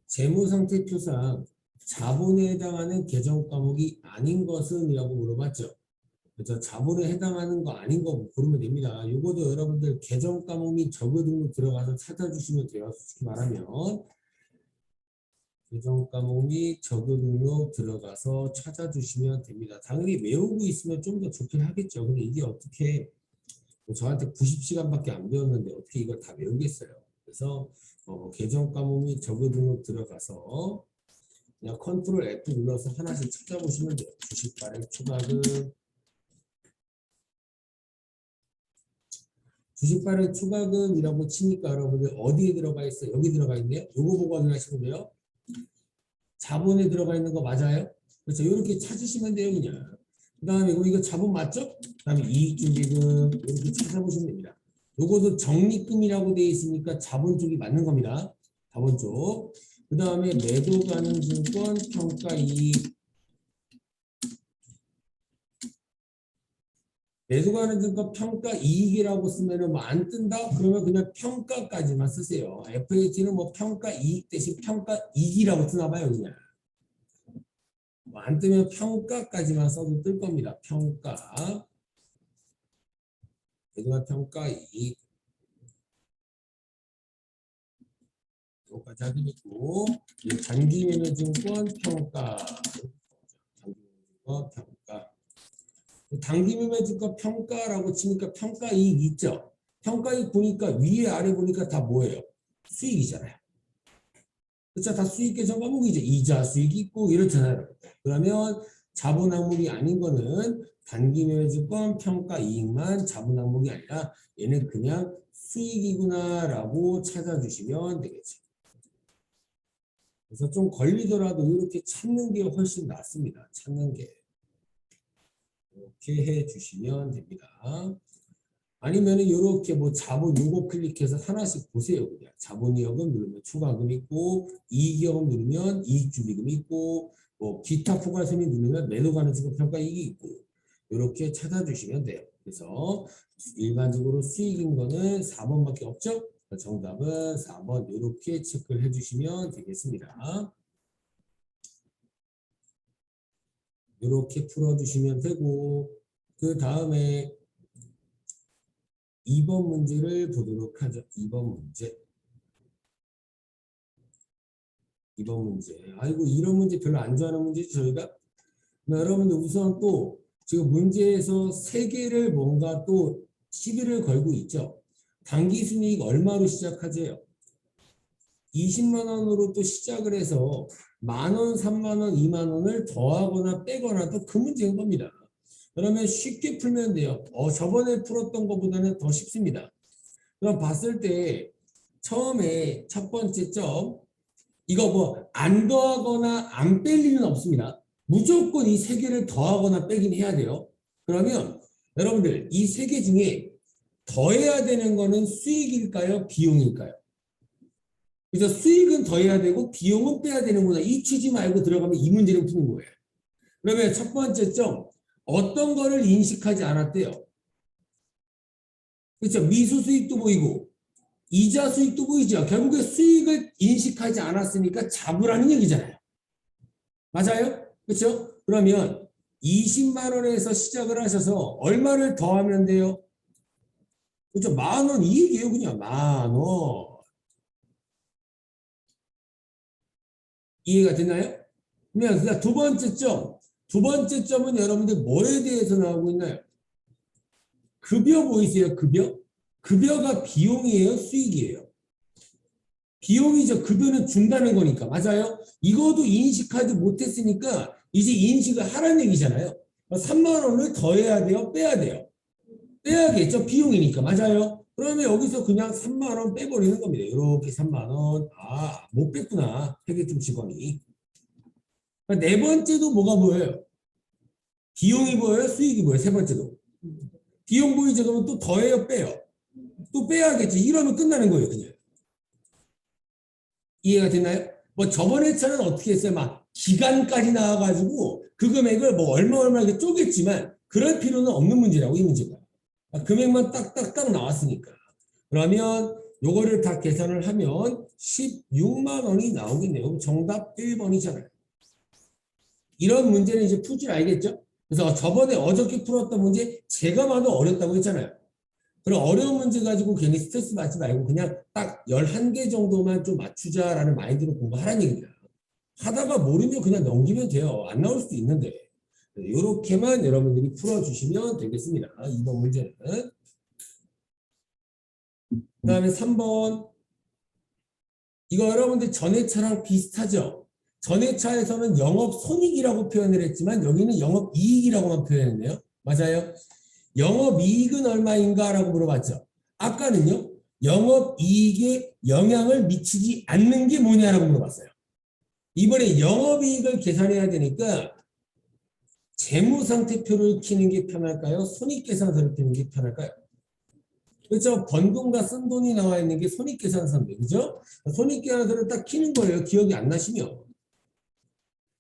재무상태표상 자본에 해당하는 계정 과목이 아닌 것은 이라고 물어봤죠. 그래서 자본에 해당하는 거 아닌 거 고르면 됩니다. 요거도 여러분들 계정 과목 및 적어 등록 들어가서 찾아주시면 돼요. 솔직히 말하면 계정 과목 및 적어 등록 들어가서 찾아주시면 됩니다. 당연히 외우고 있으면 좀 더 좋긴 하겠죠. 근데 이게 어떻게 저한테 90시간밖에 안 배웠는데 어떻게 이걸 다 외우겠어요. 그래서 계정 과목 및 적어 등록 들어가서 그냥 컨트롤 F 눌러서 하나씩 찾아보시면 돼요. 주식 발행 추가금, 주식 발행 추가금이라고 치니까 여러분들 어디에 들어가 있어요? 여기 들어가 있네요. 요거 보고 확인하시면 돼요. 자본에 들어가 있는 거 맞아요? 그렇죠. 이렇게 찾으시면 돼요, 그냥. 그 다음에 이거 자본 맞죠? 그 다음에 이익준비금 이렇게 찾아보시면 됩니다. 요것도 적립금이라고 되어 있으니까 자본 쪽이 맞는 겁니다. 자본 쪽. 그 다음에 매도 가능 증권 평가 이익. 매도 가능 증권 평가 이익이라고 쓰면은 뭐 안 뜬다? 그러면 그냥 평가까지만 쓰세요. FH는 뭐 평가 이익 대신 평가 이익이라고 쓰나 봐요, 그냥. 뭐 안 뜨면 평가까지만 써도 뜰 겁니다. 평가. 매도가 평가 이익. 요까지 하긴 있고, 단기 매매증권 평가. 단기 매매증권 평가. 단기 매매증권 평가라고 치니까 평가 이익 있죠? 평가 이익 보니까 위에 아래 보니까 다 뭐예요? 수익이잖아요. 그렇죠? 다 수익 계정 과목이죠. 이자 수익이 있고 이렇잖아요. 그러면 자본 항목이 아닌 거는 단기 매매증권 평가 이익만 자본 항목이 아니라 얘는 그냥 수익이구나라고 찾아주시면 되겠죠. 그래서 좀 걸리더라도 이렇게 찾는 게 훨씬 낫습니다. 찾는 게. 이렇게 해주시면 됩니다. 아니면 이렇게 뭐 자본 요거 클릭해서 하나씩 보세요. 그냥 자본이익은 누르면 추가금 있고 이익이익은 누르면 이익준비금 있고 뭐 기타 포괄손익 누르면 매도 가능성 평가 이익이 있고 이렇게 찾아주시면 돼요. 그래서 일반적으로 수익인 거는 4번밖에 없죠. 정답은 4번 이렇게 체크를 해주시면 되겠습니다. 이렇게 풀어주시면 되고 그 다음에 2번 문제를 보도록 하죠. 2번 문제. 2번 문제. 아이고 이런 문제 별로 안 좋아하는 문제지 저희가. 여러분들 우선 또 지금 문제에서 3개를 뭔가 또 시비를 걸고 있죠. 단기 순이익 얼마로 시작하세요? 20만 원으로 또 시작을 해서 만원, 3만 원, 2만 원을 더하거나 빼거나 또 그 문제인 겁니다. 그러면 쉽게 풀면 돼요. 저번에 풀었던 것보다는 더 쉽습니다. 그럼 봤을 때 처음에 첫 번째 점 이거 뭐 안 더하거나 안 뺄 일은 없습니다. 무조건 이 3개를 더하거나 빼긴 해야 돼요. 그러면 여러분들 이 3개 중에 더해야 되는 거는 수익일까요? 비용일까요? 그래서 수익은 더해야 되고 비용은 빼야 되는구나. 이 취지 말고 들어가면 이 문제를 푸는 거예요. 그러면 첫 번째 점 어떤 거를 인식하지 않았대요? 그렇죠. 미수 수익도 보이고 이자 수익도 보이죠. 결국에 수익을 인식하지 않았으니까 잡으라는 얘기잖아요. 맞아요? 그렇죠? 그러면 20만 원에서 시작을 하셔서 얼마를 더하면 돼요? 그렇죠? 만 원 이익이에요. 그냥 만 원. 이해가 되나요? 그러면 두 번째 점. 두 번째 점은 여러분들 뭐에 대해서 나오고 있나요? 급여 보이세요? 급여? 급여가 비용이에요? 수익이에요? 비용이죠. 급여는 준다는 거니까. 맞아요? 이것도 인식하지 못했으니까 이제 인식을 하라는 얘기잖아요. 3만 원을 더해야 돼요? 빼야 돼요? 빼야겠죠. 비용이니까. 맞아요? 그러면 여기서 그냥 3만 원 빼버리는 겁니다. 이렇게 3만 원. 아, 못 뺐구나. 회계팀 직원이. 네 번째도 뭐가 보여요? 비용이 보여요? 수익이 보여요? 세 번째도. 비용 보이죠? 그러면 또 더해요? 빼요? 또 빼야겠지. 이러면 끝나는 거예요. 그냥. 이해가 되나요? 뭐 저번 차는 어떻게 했어요? 막 기간까지 나와가지고 그 금액을 뭐 얼마 이렇게 쪼갰지만 그럴 필요는 없는 문제라고 이 문제가. 금액만 딱딱딱 나왔으니까. 그러면 요거를 다 계산을 하면 16만 원이 나오겠네요. 그럼 정답 1번이잖아요. 이런 문제는 이제 풀 줄 알겠죠? 그래서 저번에 어저께 풀었던 문제 제가 봐도 어렵다고 했잖아요. 그럼 어려운 문제 가지고 괜히 스트레스 받지 말고 그냥 딱 11개 정도만 좀 맞추자라는 마인드로 공부하라는 얘기입니다. 하다가 모르면 그냥 넘기면 돼요. 안 나올 수도 있는데. 이렇게만 여러분들이 풀어주시면 되겠습니다. 2번 문제는. 그 다음에 3번. 이거 여러분들 전회차랑 비슷하죠? 전회차에서는 영업손익이라고 표현을 했지만 여기는 영업이익이라고만 표현했네요. 맞아요? 영업이익은 얼마인가 라고 물어봤죠. 아까는요. 영업이익에 영향을 미치지 않는 게 뭐냐라고 물어봤어요. 이번에 영업이익을 계산해야 되니까 재무상태표를 키는 게 편할까요? 손익계산서를 키는 게 편할까요? 그렇죠? 번 돈과 쓴 돈이 나와 있는 게 손익계산서인데, 그죠? 손익계산서를 딱 키는 거예요. 기억이 안 나시면.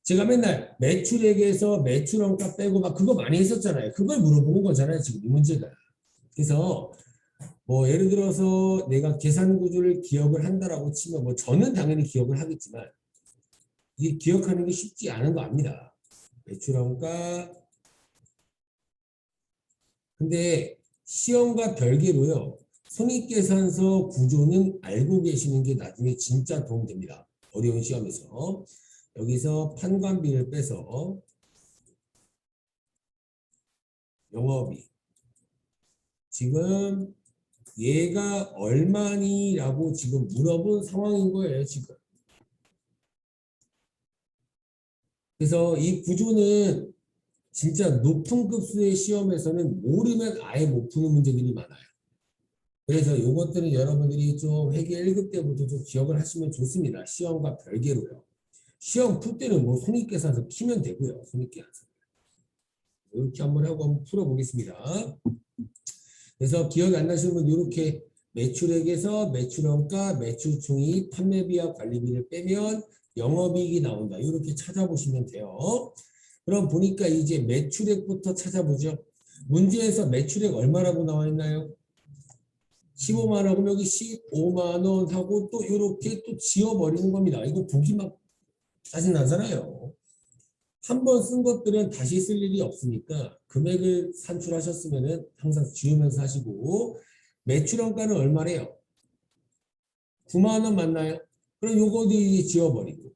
제가 맨날 매출액에서 매출원가 빼고 막 그거 많이 했었잖아요. 그걸 물어보는 거잖아요. 지금 이 문제가. 그래서 뭐 예를 들어서 내가 계산 구조를 기억을 한다라고 치면 뭐 저는 당연히 기억을 하겠지만 이게 기억하는 게 쉽지 않은 거 압니다. 매출원가. 근데 시험과 별개로요. 손익계산서 구조는 알고 계시는 게 나중에 진짜 도움됩니다. 어려운 시험에서. 여기서 판관비를 빼서 영업이 지금 얘가 얼마니라고 지금 물어본 상황인 거예요. 지금. 그래서 이 구조는 진짜 높은 급수의 시험에서는 모르면 아예 못 푸는 문제들이 많아요. 그래서 이것들은 여러분들이 좀 회계 1급 때부터 좀 기억을 하시면 좋습니다. 시험과 별개로요. 시험 풀 때는 뭐 손익계산서 키면 되고요. 손익계산서. 이렇게 한번 하고 한번 풀어보겠습니다. 그래서 기억이 안 나시는 분 이렇게 매출액에서 매출원가, 매출총액, 판매비와 관리비를 빼면 영업이익이 나온다. 이렇게 찾아보시면 돼요. 그럼 보니까 이제 매출액부터 찾아보죠. 문제에서 매출액 얼마라고 나와 있나요? 15만 원, 그럼 여기 15만 원 하고 또 이렇게 또 지워버리는 겁니다. 이거 보기만 짜증나잖아요. 한 번 쓴 것들은 다시 쓸 일이 없으니까 금액을 산출하셨으면 항상 지우면서 하시고 매출원가는 얼마래요? 9만 원 맞나요? 그럼 요거도 이제 지워버리고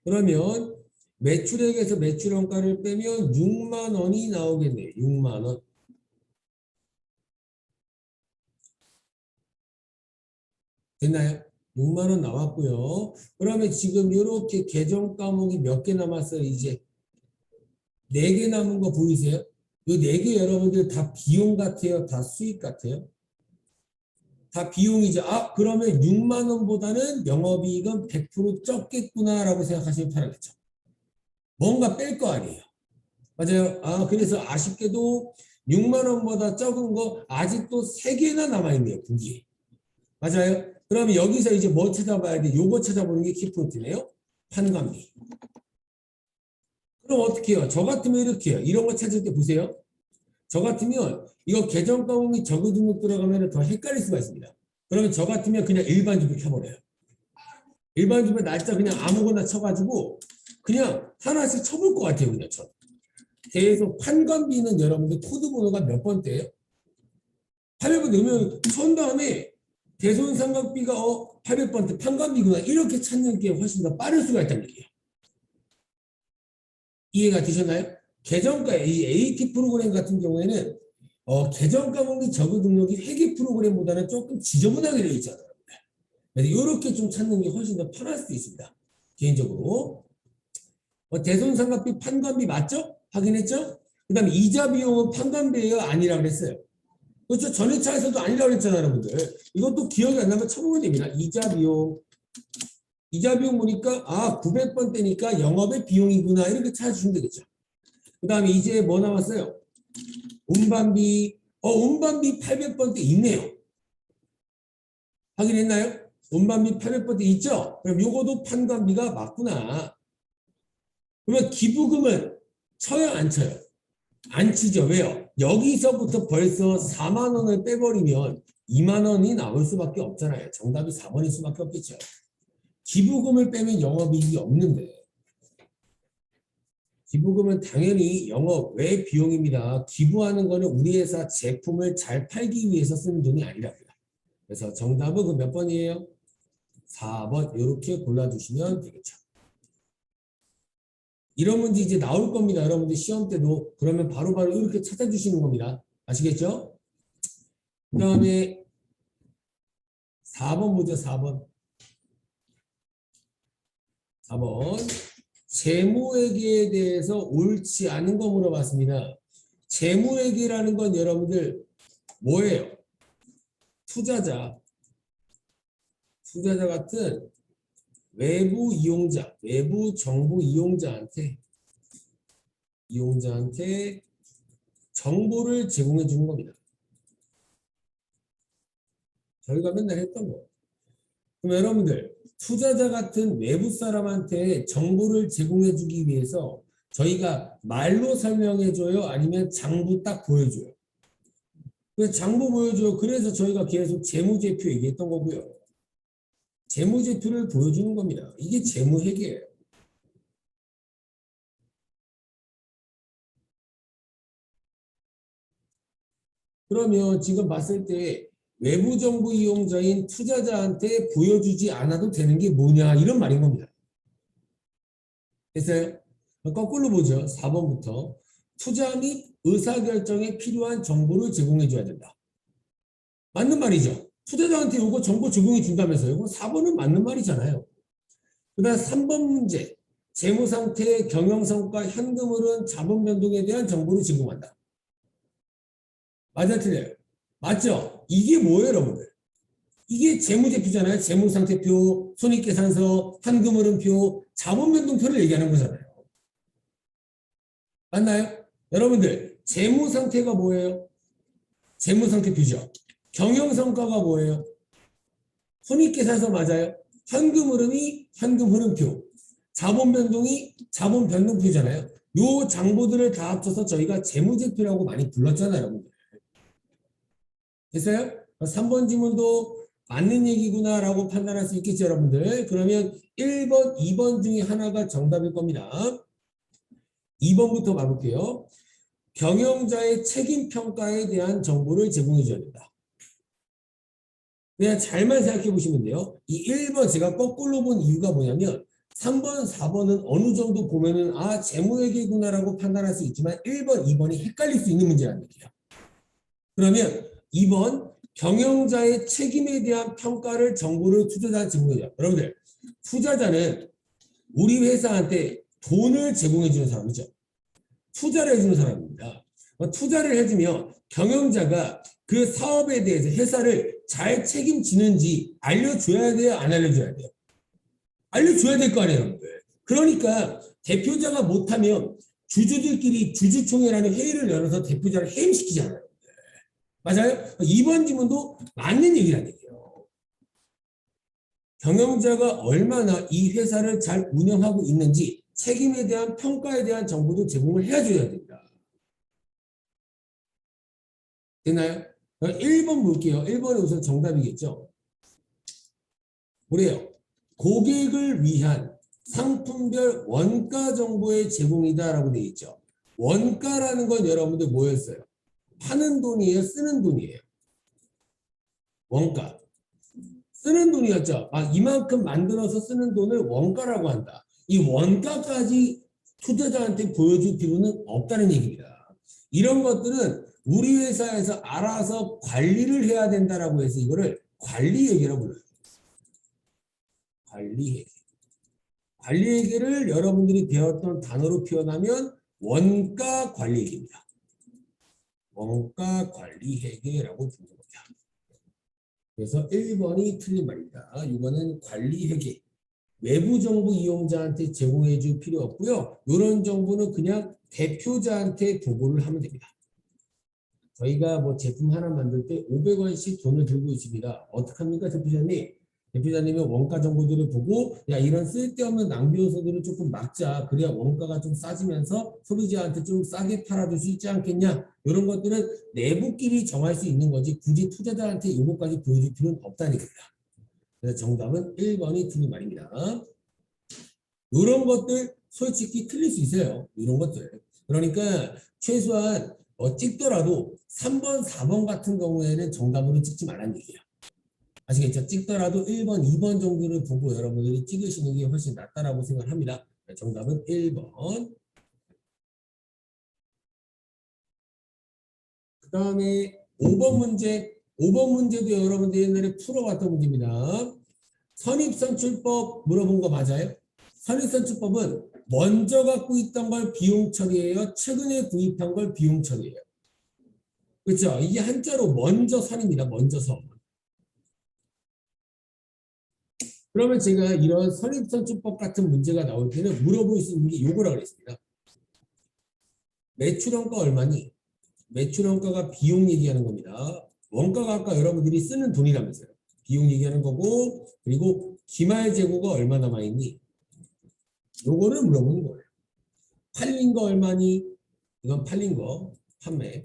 그러면 매출액에서 매출원가를 빼면 6만 원이 나오겠네요. 6만 원. 됐나요? 6만 원 나왔고요. 그러면 지금 이렇게 계정 과목이 몇 개 남았어요? 이제 4개 남은 거 보이세요? 이 4개 여러분들 다 비용 같아요? 다 수익 같아요? 다 비용이죠. 아, 그러면 6만 원보다는 영업이익은 100% 적겠구나라고 생각하시면 편하겠죠. 뭔가 뺄 거 아니에요. 맞아요. 아, 그래서 아쉽게도 6만 원보다 적은 거 아직도 3개나 남아있네요. 분기에. 맞아요. 그러면 여기서 이제 뭐 찾아봐야 돼? 요거 찾아보는 게 키포인트네요. 판관비. 그럼 어떻게 해요? 저 같으면 이렇게 해요. 이런 거 찾을 때 보세요. 저 같으면 이거 계정 과목이 적은 등록 들어가면 더 헷갈릴 수가 있습니다. 그러면 저 같으면 그냥 일반 주표 켜버려요. 일반 주표 날짜 그냥 아무거나 쳐가지고 그냥 하나씩 쳐볼 것 같아요. 그냥 쳐. 계속 판관비는 여러분들 코드 번호가 몇 번째예요? 800번 넣으면 천 다음에 대손상각비가 800번째 판관비구나 이렇게 찾는 게 훨씬 더 빠를 수가 있다는 얘기예요. 이해가 되셨나요? 계정가 이 AT 프로그램 같은 경우에는 계정 과목이 적응 등록이 회계 프로그램보다는 조금 지저분하게 되어 있잖아요. 그래서 이렇게 좀 찾는 게 훨씬 더 편할 수도 있습니다. 개인적으로. 대손상각비 판관비 맞죠? 확인했죠? 그 다음에 이자 비용은 판관비예요? 아니라 그랬어요. 그렇죠? 전회차에서도 아니라고 그랬잖아요, 여러분들. 이것도 기억이 안 나면 쳐보면 됩니다. 이자 비용. 이자 비용 보니까 900번 대니까 영업의 비용이구나 이렇게 찾아주시면 되겠죠. 그 다음에 이제 뭐 남았어요? 운반비. 운반비 800번 대 있네요. 확인했나요? 운반비 800번 대 있죠? 그럼 요거도 판관비가 맞구나. 그러면 기부금은 쳐요, 안 쳐요? 안 치죠. 왜요? 여기서부터 벌써 4만 원을 빼버리면 2만 원이 나올 수밖에 없잖아요. 정답이 4번일 수밖에 없겠죠. 기부금을 빼면 영업이익이 없는데 기부금은 당연히 영업 외 비용입니다. 기부하는 거는 우리 회사 제품을 잘 팔기 위해서 쓰는 돈이 아니라고요. 그래서 정답은 그 몇 번이에요? 4번 이렇게 골라주시면 되겠죠. 이런 문제 이제 나올 겁니다. 여러분들 시험 때도. 그러면 바로바로 이렇게 찾아주시는 겁니다. 아시겠죠? 그 다음에 4번 보죠. 4번. 4번. 재무회계에 대해서 옳지 않은 거 물어봤습니다. 재무회계라는 건 여러분들 뭐예요? 투자자 같은 외부 이용자, 외부 정보 이용자한테 정보를 제공해 주는 겁니다. 저희가 맨날 했던 거. 그럼 여러분들 투자자 같은 외부 사람한테 정보를 제공해 주기 위해서 저희가 말로 설명해 줘요? 아니면 장부 딱 보여줘요? 그래서 장부 보여줘요. 그래서 저희가 계속 재무제표 얘기했던 거고요. 재무제표를 보여주는 겁니다. 이게 재무회계예요. 그러면 지금 봤을 때 외부 정보 이용자인 투자자한테 보여주지 않아도 되는 게 뭐냐 이런 말인 겁니다. 됐어요? 거꾸로 보죠. 4번부터 투자 및 의사결정에 필요한 정보를 제공해 줘야 된다. 맞는 말이죠. 투자자한테 이거 정보 제공해 준다면서요. 이거 4번은 맞는 말이잖아요. 그 다음 3번 문제. 재무상태, 경영성과, 현금흐름, 자본 변동에 대한 정보를 제공한다. 맞아 틀려요? 맞죠? 이게 뭐예요 여러분들? 이게 재무제표잖아요. 재무상태표, 손익계산서, 현금흐름표, 자본변동표를 얘기하는 거잖아요. 맞나요? 여러분들 재무상태가 뭐예요? 재무상태표죠. 경영성과가 뭐예요? 손익계산서 맞아요? 현금흐름이 현금흐름표, 자본변동이 자본변동표잖아요. 요 장보들을 다 합쳐서 저희가 재무제표라고 많이 불렀잖아요. 여러분들. 됐어요? 3번 지문도 맞는 얘기구나 라고 판단할 수 있겠죠 여러분들. 그러면 1번, 2번 중에 하나가 정답일 겁니다. 2번부터 봐볼게요. 경영자의 책임평가에 대한 정보를 제공해 줘야 된다. 그냥 잘만 생각해 보시면 돼요. 이 1번 제가 거꾸로 본 이유가 뭐냐면 3번, 4번은 어느 정도 보면은 아 재무회계구나라고 판단할 수 있지만 1번, 2번이 헷갈릴 수 있는 문제라는 얘기예요. 그러면 2번 경영자의 책임에 대한 평가를 정보를 투자자한테 제공해줘요. 여러분들 투자자는 우리 회사한테 돈을 제공해주는 사람이죠. 투자를 해주는 사람입니다. 투자를 해주면 경영자가 그 사업에 대해서 회사를 잘 책임지는지 알려줘야 돼요? 안 알려줘야 돼요? 알려줘야 될 거 아니에요. 여러분들. 그러니까 대표자가 못하면 주주들끼리 주주총회라는 회의를 열어서 대표자를 해임시키잖아요. 맞아요? 2번 지문도 맞는 얘기라는 얘기예요. 경영자가 얼마나 이 회사를 잘 운영하고 있는지 책임에 대한 평가에 대한 정보도 제공을 해줘야 됩니다. 됐나요? 1번 볼게요. 1번이 우선 정답이겠죠. 뭐래요? 고객을 위한 상품별 원가 정보의 제공이다라고 되어 있죠. 원가라는 건 여러분들 뭐였어요? 파는 돈이에요? 쓰는 돈이에요? 원가. 쓰는 돈이었죠. 아, 이만큼 만들어서 쓰는 돈을 원가라고 한다. 이 원가까지 투자자한테 보여줄 필요는 없다는 얘기입니다. 이런 것들은 우리 회사에서 알아서 관리를 해야 된다라고 해서 이거를 관리회계라고 불러요. 관리회계. 관리회계를 여러분들이 배웠던 단어로 표현하면 원가관리회계입니다. 원가관리회계라고 부르는 겁니다. 그래서 1번이 틀린 말입니다. 이거는 관리회계. 외부 정보 이용자한테 제공해 줄 필요 없고요. 이런 정보는 그냥 대표자한테 보고를 하면 됩니다. 저희가 뭐 제품 하나 만들 때 500원씩 돈을 들고 있습니다. 어떻게 합니까, 대표자님? 대표자님이 원가 정보들을 보고 야 이런 쓸데없는 낭비 요소들을 조금 막자. 그래야 원가가 좀 싸지면서 소비자한테 좀 싸게 팔아줄 수 있지 않겠냐. 이런 것들은 내부끼리 정할 수 있는 거지 굳이 투자자한테 이것까지 보여줄 필요는 없다는 겁니다. 그래서 정답은 1번이 틀린 말입니다. 이런 것들 솔직히 틀릴 수 있어요. 이런 것들. 그러니까 최소한 찍더라도 3번, 4번 같은 경우에는 정답으로 찍지 말라는 얘기예요. 아시겠죠? 찍더라도 1번, 2번 정도를 보고 여러분들이 찍으시는 게 훨씬 낫다라고 생각합니다. 정답은 1번. 그 다음에 5번 문제. 5번 문제도 여러분들 옛날에 풀어봤던 문제입니다. 선입선출법 물어본 거 맞아요? 선입선출법은 먼저 갖고 있던 걸 비용 처리예요? 최근에 구입한 걸 비용 처리예요? 그렇죠? 이게 한자로 먼저 선입니다. 먼저 선. 그러면 제가 이런 선입선출법 같은 문제가 나올 때는 물어볼 수 있는 게 요거라고 그랬습니다. 매출원가 얼마니? 매출원가가 비용 얘기하는 겁니다. 원가가 아까 여러분들이 쓰는 돈이라면서요. 비용 얘기하는 거고 그리고 기말 재고가 얼마 남아있니? 요거를 물어보는 거예요. 팔린 거 얼마니? 이건 팔린 거 판매.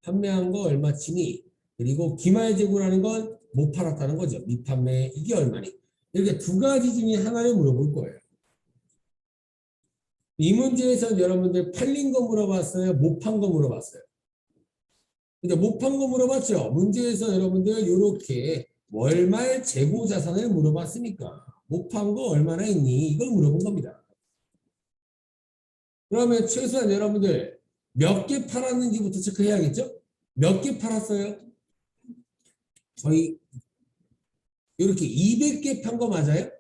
판매한 거 얼마치니? 그리고 기말 재고라는 건 못 팔았다는 거죠. 미판매 이게 얼마니? 이렇게 두 가지 중에 하나를 물어볼 거예요. 이 문제에서 여러분들 팔린 거 물어봤어요? 못 판 거 물어봤어요? 근데 못 판 거 물어봤죠? 문제에서 여러분들 이렇게 월말 재고 자산을 물어봤으니까 못 판 거 얼마나 있니? 이걸 물어본 겁니다. 그러면 최소한 여러분들 몇 개 팔았는지부터 체크해야겠죠? 몇 개 팔았어요? 저희 이렇게 200개 판 거 맞아요?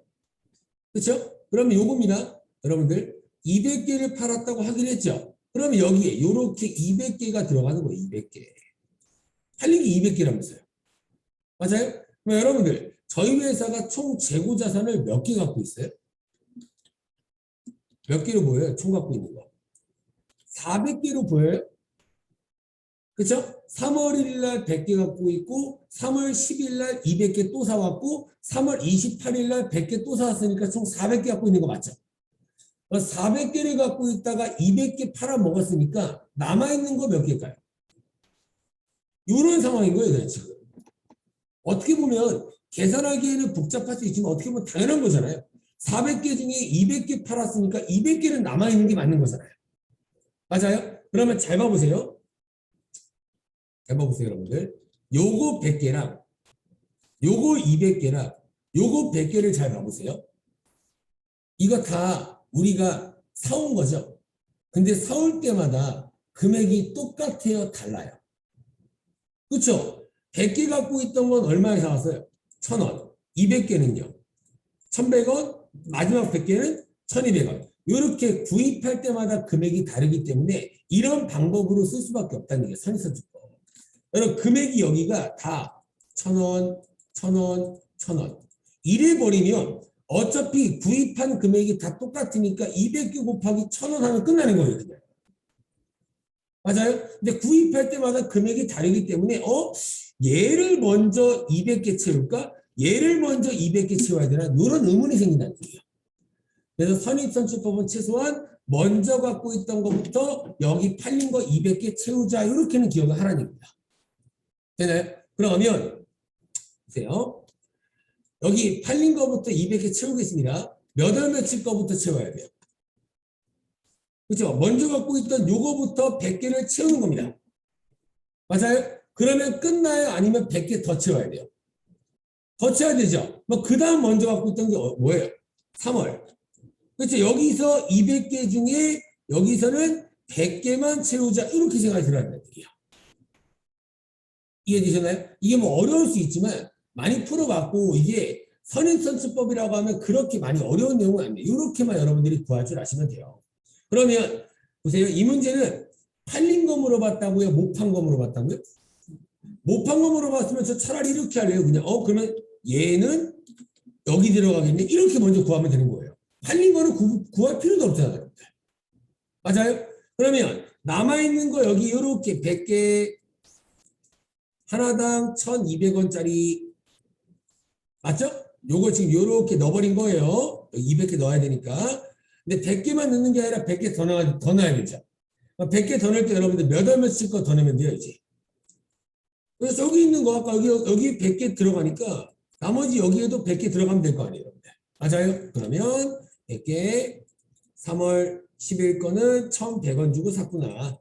그렇죠? 그러면 요겁니다. 여러분들 200개를 팔았다고 확인했죠? 그러면 여기에 이렇게 200개가 들어가는 거예요. 200개. 팔린 게 200개라면서요. 맞아요? 그럼 여러분들 저희 회사가 총 재고 자산을 몇 개 갖고 있어요? 몇 개로 보여요? 총 갖고 있는 거. 400개로 보여요? 그렇죠? 3월 1일 날 100개 갖고 있고 3월 10일 날 200개 또 사왔고 3월 28일 날 100개 또 사왔으니까 총 400개 갖고 있는 거 맞죠? 400개를 갖고 있다가 200개 팔아 먹었으니까 남아있는 거 몇 개일까요? 이런 상황인 거예요, 지금. 어떻게 보면 계산하기에는 복잡할 수 있지만 어떻게 보면 당연한 거잖아요. 400개 중에 200개 팔았으니까 200개는 남아있는 게 맞는 거잖아요. 맞아요? 그러면 잘 봐보세요. 잘 봐보세요, 여러분들. 요거 100개랑 요거 200개랑 요거 100개를 잘 봐보세요. 이거 다 우리가 사온 거죠. 근데 사올 때마다 금액이 똑같아요, 달라요? 그렇죠? 100개 갖고 있던 건 얼마에 사왔어요? 1,000원. 200개는요? 1,100원. 마지막 100개는 1,200원. 이렇게 구입할 때마다 금액이 다르기 때문에 이런 방법으로 쓸 수밖에 없다는 게 선입선출법. 여러분 금액이 여기가 다 1,000원, 1,000원, 1,000원. 이래 버리면 어차피 구입한 금액이 다 똑같으니까 200개 곱하기 1,000원 하면 끝나는 거예요. 그냥. 맞아요? 근데 구입할 때마다 금액이 다르기 때문에 얘를 먼저 200개 채울까? 얘를 먼저 200개 채워야 되나? 이런 의문이 생긴다는 얘기예요. 그래서 선입선출법은 최소한 먼저 갖고 있던 것부터 여기 팔린 거 200개 채우자 이렇게는 기억을 하라는 얘기입니다. 되나요? 그러면 보세요. 여기 팔린 거부터 200개 채우겠습니다. 몇 월 며칠 거부터 채워야 돼요. 그렇죠? 먼저 갖고 있던 요거부터 100개를 채우는 겁니다. 맞아요? 그러면 끝나요? 아니면 100개 더 채워야 돼요? 더 채워야 되죠? 그 다음 먼저 갖고 있던 게 뭐예요? 3월. 그렇죠? 여기서 200개 중에 여기서는 100개만 채우자 이렇게 생각이 들어야 얘기예요. 이해되셨나요? 이게 뭐 어려울 수 있지만 많이 풀어봤고 이게 선입선출법이라고 하면 그렇게 많이 어려운 내용은 아니에요. 이렇게만 여러분들이 구할 줄 아시면 돼요. 그러면 보세요. 이 문제는 팔린 거 물어봤다고요? 못 판 거 물어봤다고요? 못 판 거 물어봤으면 저 차라리 이렇게 할래요. 그냥 그러면 얘는 여기 들어가겠네. 이렇게 먼저 구하면 되는 거예요. 팔린 거는 구할 필요도 없잖아요. 여러분들. 맞아요? 그러면 남아있는 거 여기 이렇게 100개 하나당 1,200원짜리 맞죠? 요거 지금 요렇게 넣어버린 거예요. 200개 넣어야 되니까. 근데 100개만 넣는 게 아니라 100개 더 넣어야 되죠. 100개 더 넣을 때 여러분들 몇 얼마씩 거 더 넣으면 돼요, 이제. 그래서 여기 있는 거, 아까 여기 100개 들어가니까 나머지 여기에도 100개 들어가면 될 거 아니에요. 맞아요? 그러면 100개 3월 10일 거는 1,100원 주고 샀구나.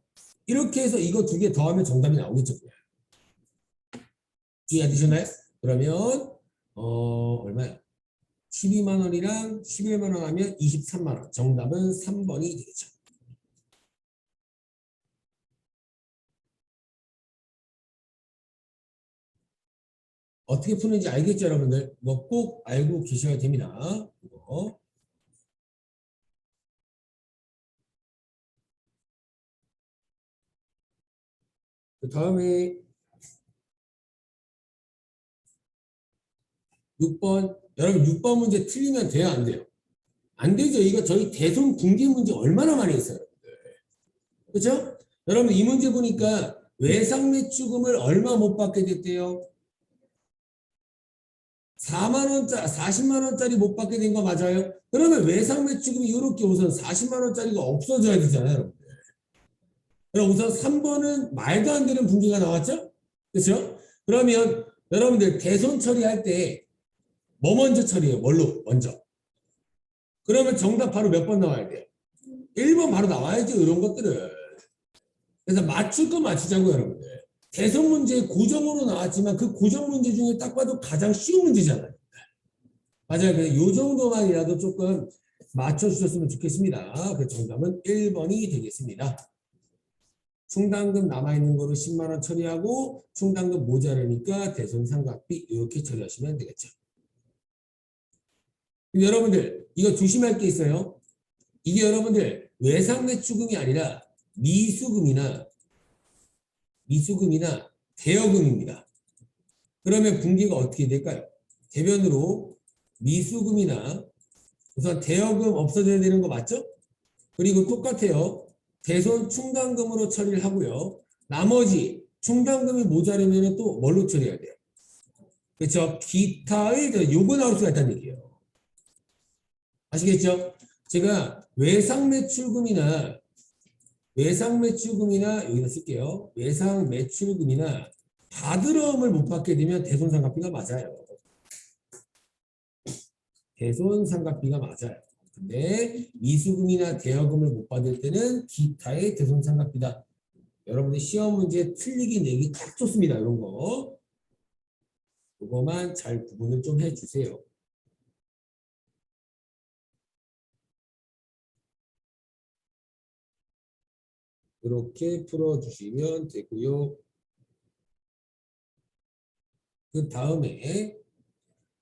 이렇게 해서 이거 두 개 더하면 정답이 나오겠죠. 주의 되셨나요? 그러면 얼마야? 12만 원이랑 11만 원 하면 23만 원. 정답은 3번이 되겠죠. 어떻게 푸는지 알겠죠, 여러분들? 이거 꼭 알고 계셔야 됩니다. 이거. 그 다음에 6번. 여러분 6번 문제 틀리면 돼요, 안 돼요? 안 되죠. 이거 저희 대손 분기 문제 얼마나 많이 했어요. 그렇죠? 여러분 이 문제 보니까 외상 매출금을 얼마 못 받게 됐대요? 4만 원짜리, 40만 원짜리 못 받게 된 거 맞아요? 그러면 외상 매출금이 이렇게 우선 40만 원짜리가 없어져야 되잖아요, 여러분. 그럼 우선 3번은 말도 안 되는 분기가 나왔죠? 그렇죠? 그러면 여러분들 대손 처리할 때 뭐 먼저 처리해요? 뭘로 먼저? 그러면 정답 바로 몇 번 나와야 돼요? 1번 바로 나와야죠, 이런 것들은. 그래서 맞출 거 맞추자고, 여러분들. 대선 문제 고정으로 나왔지만 그 고정 문제 중에 딱 봐도 가장 쉬운 문제잖아요. 맞아요. 그래서 요 정도만이라도 조금 맞춰주셨으면 좋겠습니다. 그 정답은 1번이 되겠습니다. 충당금 남아있는 거로 10만 원 처리하고 충당금 모자라니까 대손 상각비 이렇게 처리하시면 되겠죠. 여러분들 이거 조심할 게 있어요. 이게 여러분들 외상매출금이 아니라 미수금이나 대여금입니다. 그러면 분기가 어떻게 될까요? 대변으로 미수금이나 우선 대여금 없어져야 되는 거 맞죠? 그리고 똑같아요. 대손 충당금으로 처리를 하고요. 나머지 충당금이 모자르면 또 뭘로 처리해야 돼요? 그렇죠? 기타의 요거 나올 수가 있다는 얘기예요. 아시겠죠? 제가 외상매출금이나 여기다 쓸게요. 외상매출금이나 받으러움을 못 받게 되면 대손상각비가 맞아요. 대손상각비가 맞아요. 근데 미수금이나 대여금을 못 받을 때는 기타의 대손상각비다. 여러분들 시험 문제 틀리기 내기 딱 좋습니다. 이런 거. 그거만 잘 구분을 좀 해주세요. 이렇게 풀어주시면 되고요. 그 다음에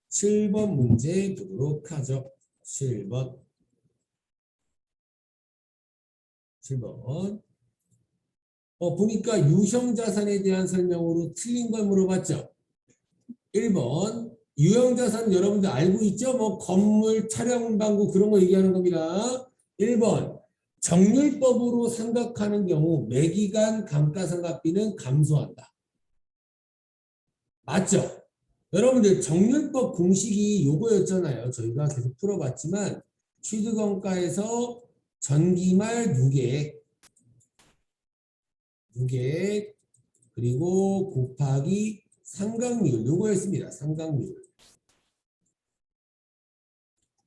7번 문제 보도록 하죠. 7번. 보니까 유형자산에 대한 설명으로 틀린 걸 물어봤죠. 1번. 유형자산 여러분들 알고 있죠? 뭐 건물, 차량, 방구 그런 거 얘기하는 겁니다. 1번. 정률법으로 상각하는 경우 매기간 감가상각비는 감소한다. 맞죠? 여러분들 정률법 공식이 요거였잖아요. 저희가 계속 풀어봤지만 취득원가에서 전기말 누계 그리고 곱하기 상각률 요거였습니다. 상각률.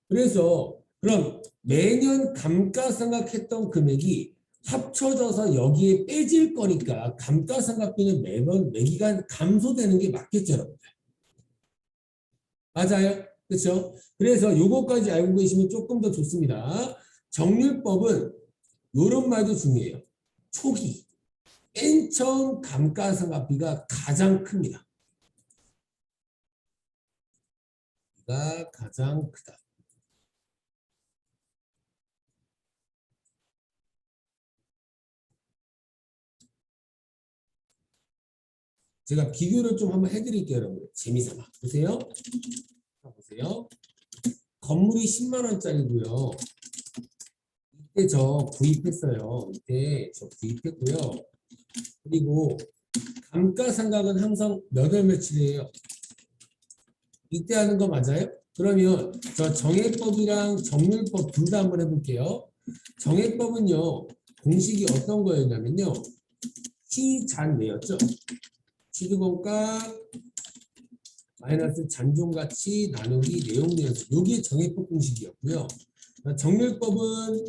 그래서 그럼 매년 감가상각했던 금액이 합쳐져서 여기에 빼질 거니까 감가상각비는 매번 매기간 감소되는 게 맞겠죠, 여러분들. 맞아요. 그렇죠? 그래서 요거까지 알고 계시면 조금 더 좋습니다. 정률법은 요런 말도 중요해요. 초기. 맨 처음 감가상각비가 가장 큽니다. 가 가장 크다. 제가 비교를 좀 한번 해드릴게요, 여러분. 재미삼아. 보세요. 보세요. 건물이 10만 원짜리고요. 이때 저 구입했어요. 이때 저 구입했고요. 그리고 감가상각은 항상 몇 월 며칠이에요? 이때 하는 거 맞아요? 그러면 저 정해법이랑 정률법 둘 다 한번 해볼게요. 정해법은요. 공식이 어떤 거였냐면요. T 잔내였죠. 취득원가 마이너스 잔존가치 나누기 내용연수. 이게 정해법 공식이었고요. 정률법은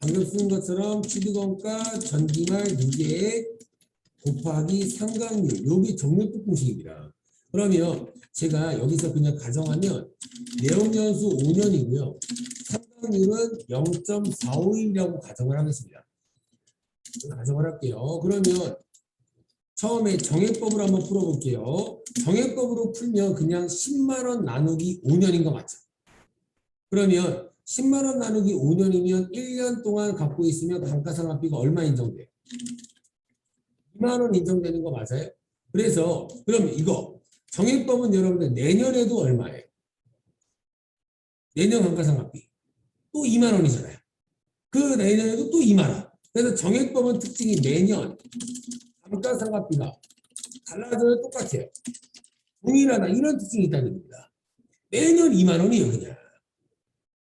방금 쓴 것처럼 취득원가 전기말 누계액 곱하기 상각률. 이게 정률법 공식입니다. 그러면 제가 여기서 그냥 가정하면 내용연수 5년이고요. 상각률은 0.451이라고 가정을 하겠습니다. 가정을 할게요. 그러면 처음에 정해법으로 한번 풀어볼게요. 정해법으로 풀면 그냥 10만 원 나누기 5년인 거 맞죠? 그러면 10만 원 나누기 5년이면 1년 동안 갖고 있으면 감가상각비가 얼마 인정돼요? 2만 원 인정되는 거 맞아요? 그래서 그럼 이거 정해법은 여러분들 내년에도 얼마예요? 내년 감가상각비 또 2만 원이잖아요. 그 내년에도 또 2만 원. 그래서 정해법은 특징이 매년 감가상각비가 달라져도 똑같아요. 동일하다 이런 특징이 있다는 겁니다. 매년 2만 원이에요 그냥.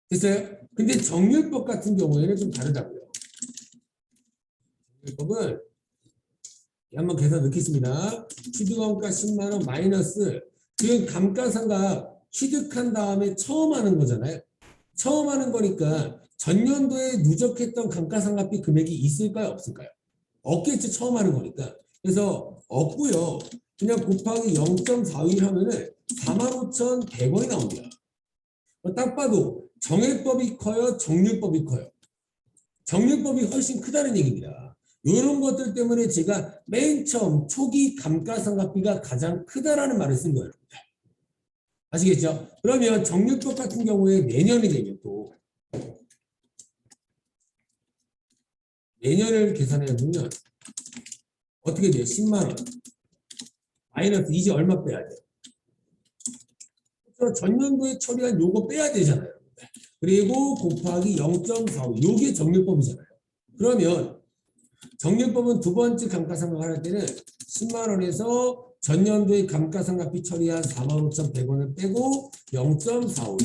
됐어요? 근데 정률법 같은 경우에는 좀 다르다고요. 정률법은 한번 계산 넣겠습니다. 취득원가 10만 원 마이너스 지금 감가상각 취득한 다음에 처음 하는 거잖아요. 처음 하는 거니까 전년도에 누적했던 감가상각비 금액이 있을까요? 없을까요? 없겠죠. 처음 하는 거니까. 그래서 없고요. 그냥 곱하기 0.41 하면은 45,100원이 나옵니다. 딱 봐도 정해법이 커요? 정률법이 커요? 정률법이 훨씬 크다는 얘기입니다. 이런 것들 때문에 제가 맨 처음 초기 감가상각비가 가장 크다라는 말을 쓴 거예요. 아시겠죠? 그러면 정률법 같은 경우에 내년이 되면 또 내년을 계산해 보면 어떻게 돼요? 10만 원 마이너스 이제 얼마 빼야 돼요? 전년도에 처리한 요거 빼야 되잖아요. 그리고 곱하기 0.45 요게 정률법이잖아요. 그러면 정률법은 두 번째 감가상각을 할 때는 10만 원에서 전년도에 감가상각비 처리한 45,100원을 빼고 0.45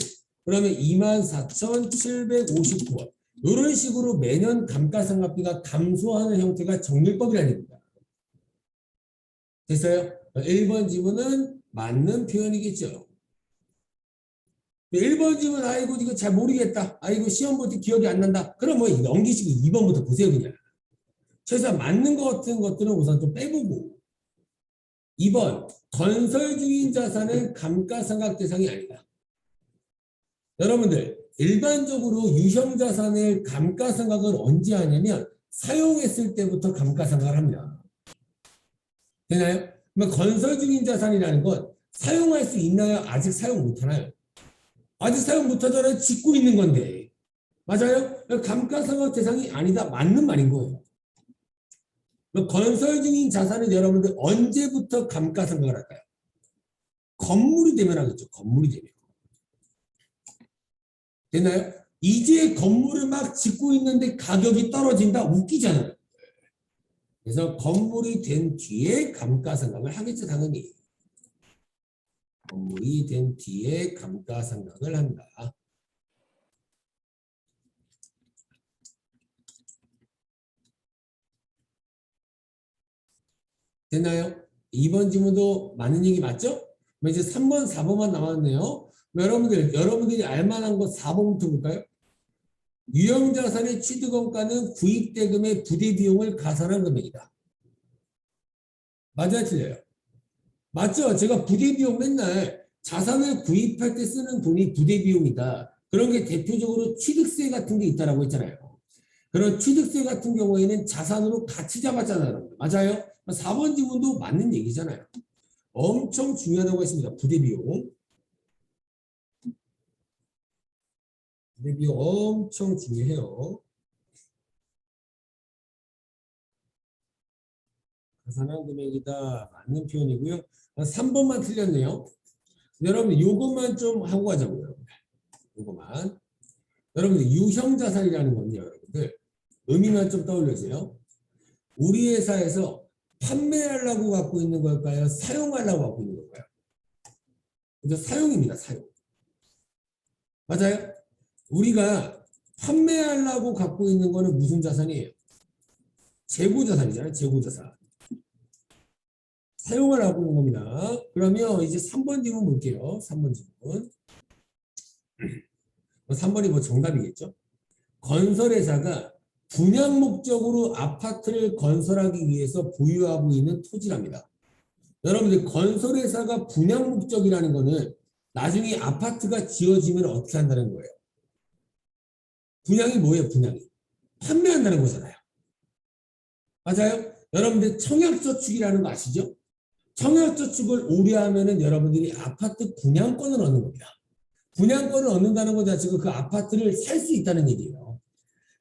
그러면 24,759원 이런 식으로 매년 감가상각비가 감소하는 형태가 정률법이라는 겁니다. 됐어요? 1번 지문은 맞는 표현이겠죠. 1번 지문 아이고 이거 잘 모르겠다. 아이고 시험 볼 때 기억이 안 난다. 그럼 뭐 넘기시고 2번부터 보세요 그냥. 최소한 맞는 것 같은 것들은 우선 좀 빼보고 2번 건설 중인 자산은 감가상각 대상이 아니다. 여러분들 일반적으로 유형자산을 감가상각을 언제 하냐면 사용했을 때부터 감가상각을 합니다. 되나요? 그러면 건설 중인 자산이라는 건 사용할 수 있나요? 아직 사용 못하나요? 아직 사용 못하잖아요. 짓고 있는 건데. 맞아요? 감가상각 대상이 아니다. 맞는 말인 거예요. 건설 중인 자산은 여러분들 언제부터 감가상각을 할까요? 건물이 되면 하겠죠. 건물이 되면. 되나요? 이제 건물을 막 짓고 있는데 가격이 떨어진다? 웃기잖아요. 그래서 건물이 된 뒤에 감가상각을 하겠죠. 당연히. 건물이 된 뒤에 감가상각을 한다. 됐나요? 2번 질문도 맞는 얘기 맞죠? 이제 3번, 4번만 남았네요. 여러분들이 알만한 거 4번부터 볼까요? 유형자산의 취득원가는 구입대금의 부대비용을 가산한 금액이다. 맞아요? 틀려요? 맞죠? 제가 부대비용 맨날 자산을 구입할 때 쓰는 돈이 부대비용이다. 그런 게 대표적으로 취득세 같은 게 있다라고 했잖아요. 그런 취득세 같은 경우에는 자산으로 같이 잡았잖아요. 맞아요? 4번 지문도 맞는 얘기잖아요. 엄청 중요하다고 했습니다. 부대비용. 부대비용 엄청 중요해요. 가산한 금액이다. 맞는 표현이고요. 3번만 틀렸네요. 여러분 이것만 좀 하고 가자고요. 이것만. 여러분들 유형자산이라는 건요. 여러분들 의미만 좀 떠올려주세요. 우리 회사에서 판매하려고 갖고 있는 걸까요? 사용하려고 갖고 있는 걸까요? 이제 사용입니다. 사용. 맞아요? 우리가 판매하려고 갖고 있는 거는 무슨 자산이에요? 재고자산이잖아요. 재고자산. 사용을 하고 있는 겁니다. 그러면 이제 3번 질문 볼게요. 3번 질문. 3번이 뭐 정답이겠죠? 건설회사가 분양 목적으로 아파트를 건설하기 위해서 보유하고 있는 토지랍니다. 여러분들 건설회사가 분양 목적이라는 거는 나중에 아파트가 지어지면 어떻게 한다는 거예요? 분양이 뭐예요? 분양이. 판매한다는 거잖아요. 맞아요? 여러분들 청약저축이라는 거 아시죠? 청약저축을 오래 하면은 여러분들이 아파트 분양권을 얻는 겁니다. 분양권을 얻는다는 것 자체가 그 아파트를 살 수 있다는 얘기예요.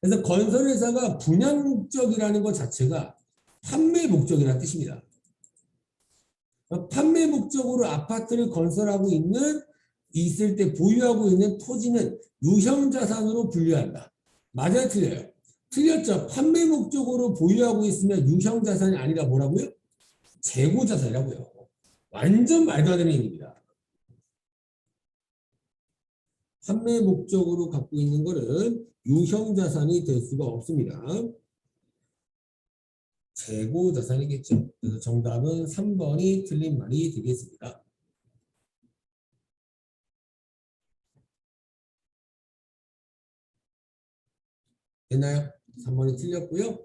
그래서 건설회사가 분양 목적이라는 것 자체가 판매 목적이라는 뜻입니다. 판매 목적으로 아파트를 건설하고 있을 때 보유하고 있는 토지는 유형자산으로 분류한다. 맞아요? 틀려요? 틀렸죠? 판매 목적으로 보유하고 있으면 유형자산이 아니라 뭐라고요? 재고자산이라고요. 완전 말도 안 되는 얘기입니다. 판매 목적으로 갖고 있는 것은 유형자산이 될 수가 없습니다. 재고자산이겠죠. 그래서 정답은 3번이 틀린 말이 되겠습니다. 됐나요? 3번이 틀렸고요.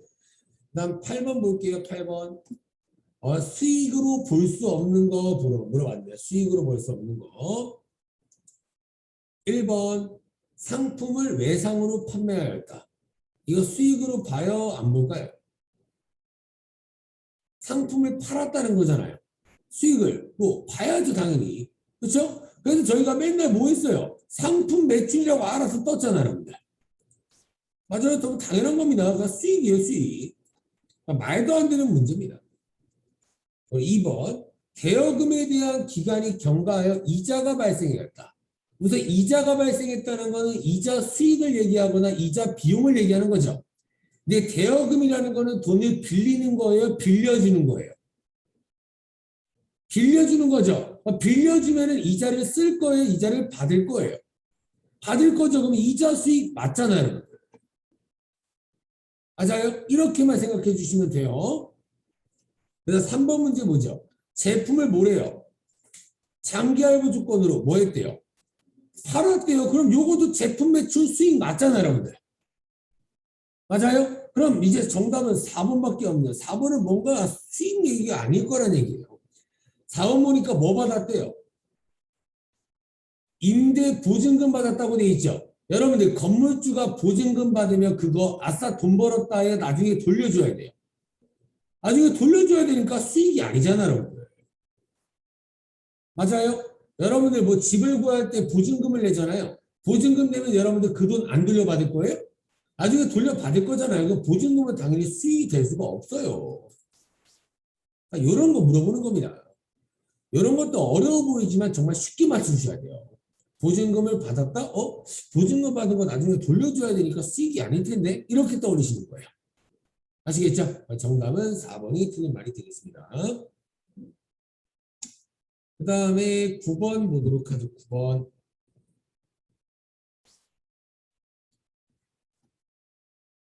다음 8번 볼게요. 8번. 수익으로 볼 수 없는 거 물어봤네요. 수익으로 볼 수 없는 거. 1번. 상품을 외상으로 판매하였다. 이거 수익으로 봐요? 안 볼까요? 상품을 팔았다는 거잖아요. 수익을 뭐 봐야죠, 당연히. 그렇죠? 그래서 저희가 맨날 뭐 했어요? 상품 매출이라고 알아서 떴잖아요, 여러분들. 맞아요. 너무 당연한 겁니다. 그러니까 수익이에요, 수익. 그러니까 말도 안 되는 문제입니다. 2번. 대여금에 대한 기간이 경과하여 이자가 발생했다. 우선 이자가 발생했다는 것은 이자 수익을 얘기하거나 이자 비용을 얘기하는 거죠. 근데 대여금이라는 거는 돈을 빌리는 거예요? 빌려주는 거예요? 빌려주는 거죠. 빌려주면은 이자를 쓸 거예요? 이자를 받을 거예요? 받을 거죠. 그럼 이자 수익 맞잖아요. 맞아요? 이렇게만 생각해 주시면 돼요. 그래서 3번 문제 뭐죠? 제품을 뭐래요? 장기할부 조건으로 뭐 했대요? 팔았대요. 그럼 요것도 제품 매출 수익 맞잖아요, 여러분들. 맞아요? 그럼 이제 정답은 4번밖에 없네요. 4번은 뭔가 수익 얘기가 아닐 거란 얘기예요. 4번 보니까 뭐 받았대요? 임대 보증금 받았다고 돼 있죠. 여러분들 건물주가 보증금 받으면 그거 아싸 돈 벌었다 해 나중에 돌려줘야 돼요. 나중에 돌려줘야 되니까 수익이 아니잖아요, 여러분들. 맞아요? 여러분들 뭐 집을 구할 때 보증금을 내잖아요. 보증금 내면 여러분들 그 돈 안 돌려받을 거예요? 나중에 돌려받을 거잖아요. 그 보증금은 당연히 수익이 될 수가 없어요. 이런 거 물어보는 겁니다. 이런 것도 어려워 보이지만 정말 쉽게 맞춰주셔야 돼요. 보증금을 받았다? 보증금 받은 거 나중에 돌려줘야 되니까 수익이 아닐 텐데? 이렇게 떠올리시는 거예요. 아시겠죠? 정답은 4번이 틀린 말이 되겠습니다. 그 다음에 9번 보도록 하죠. 9번.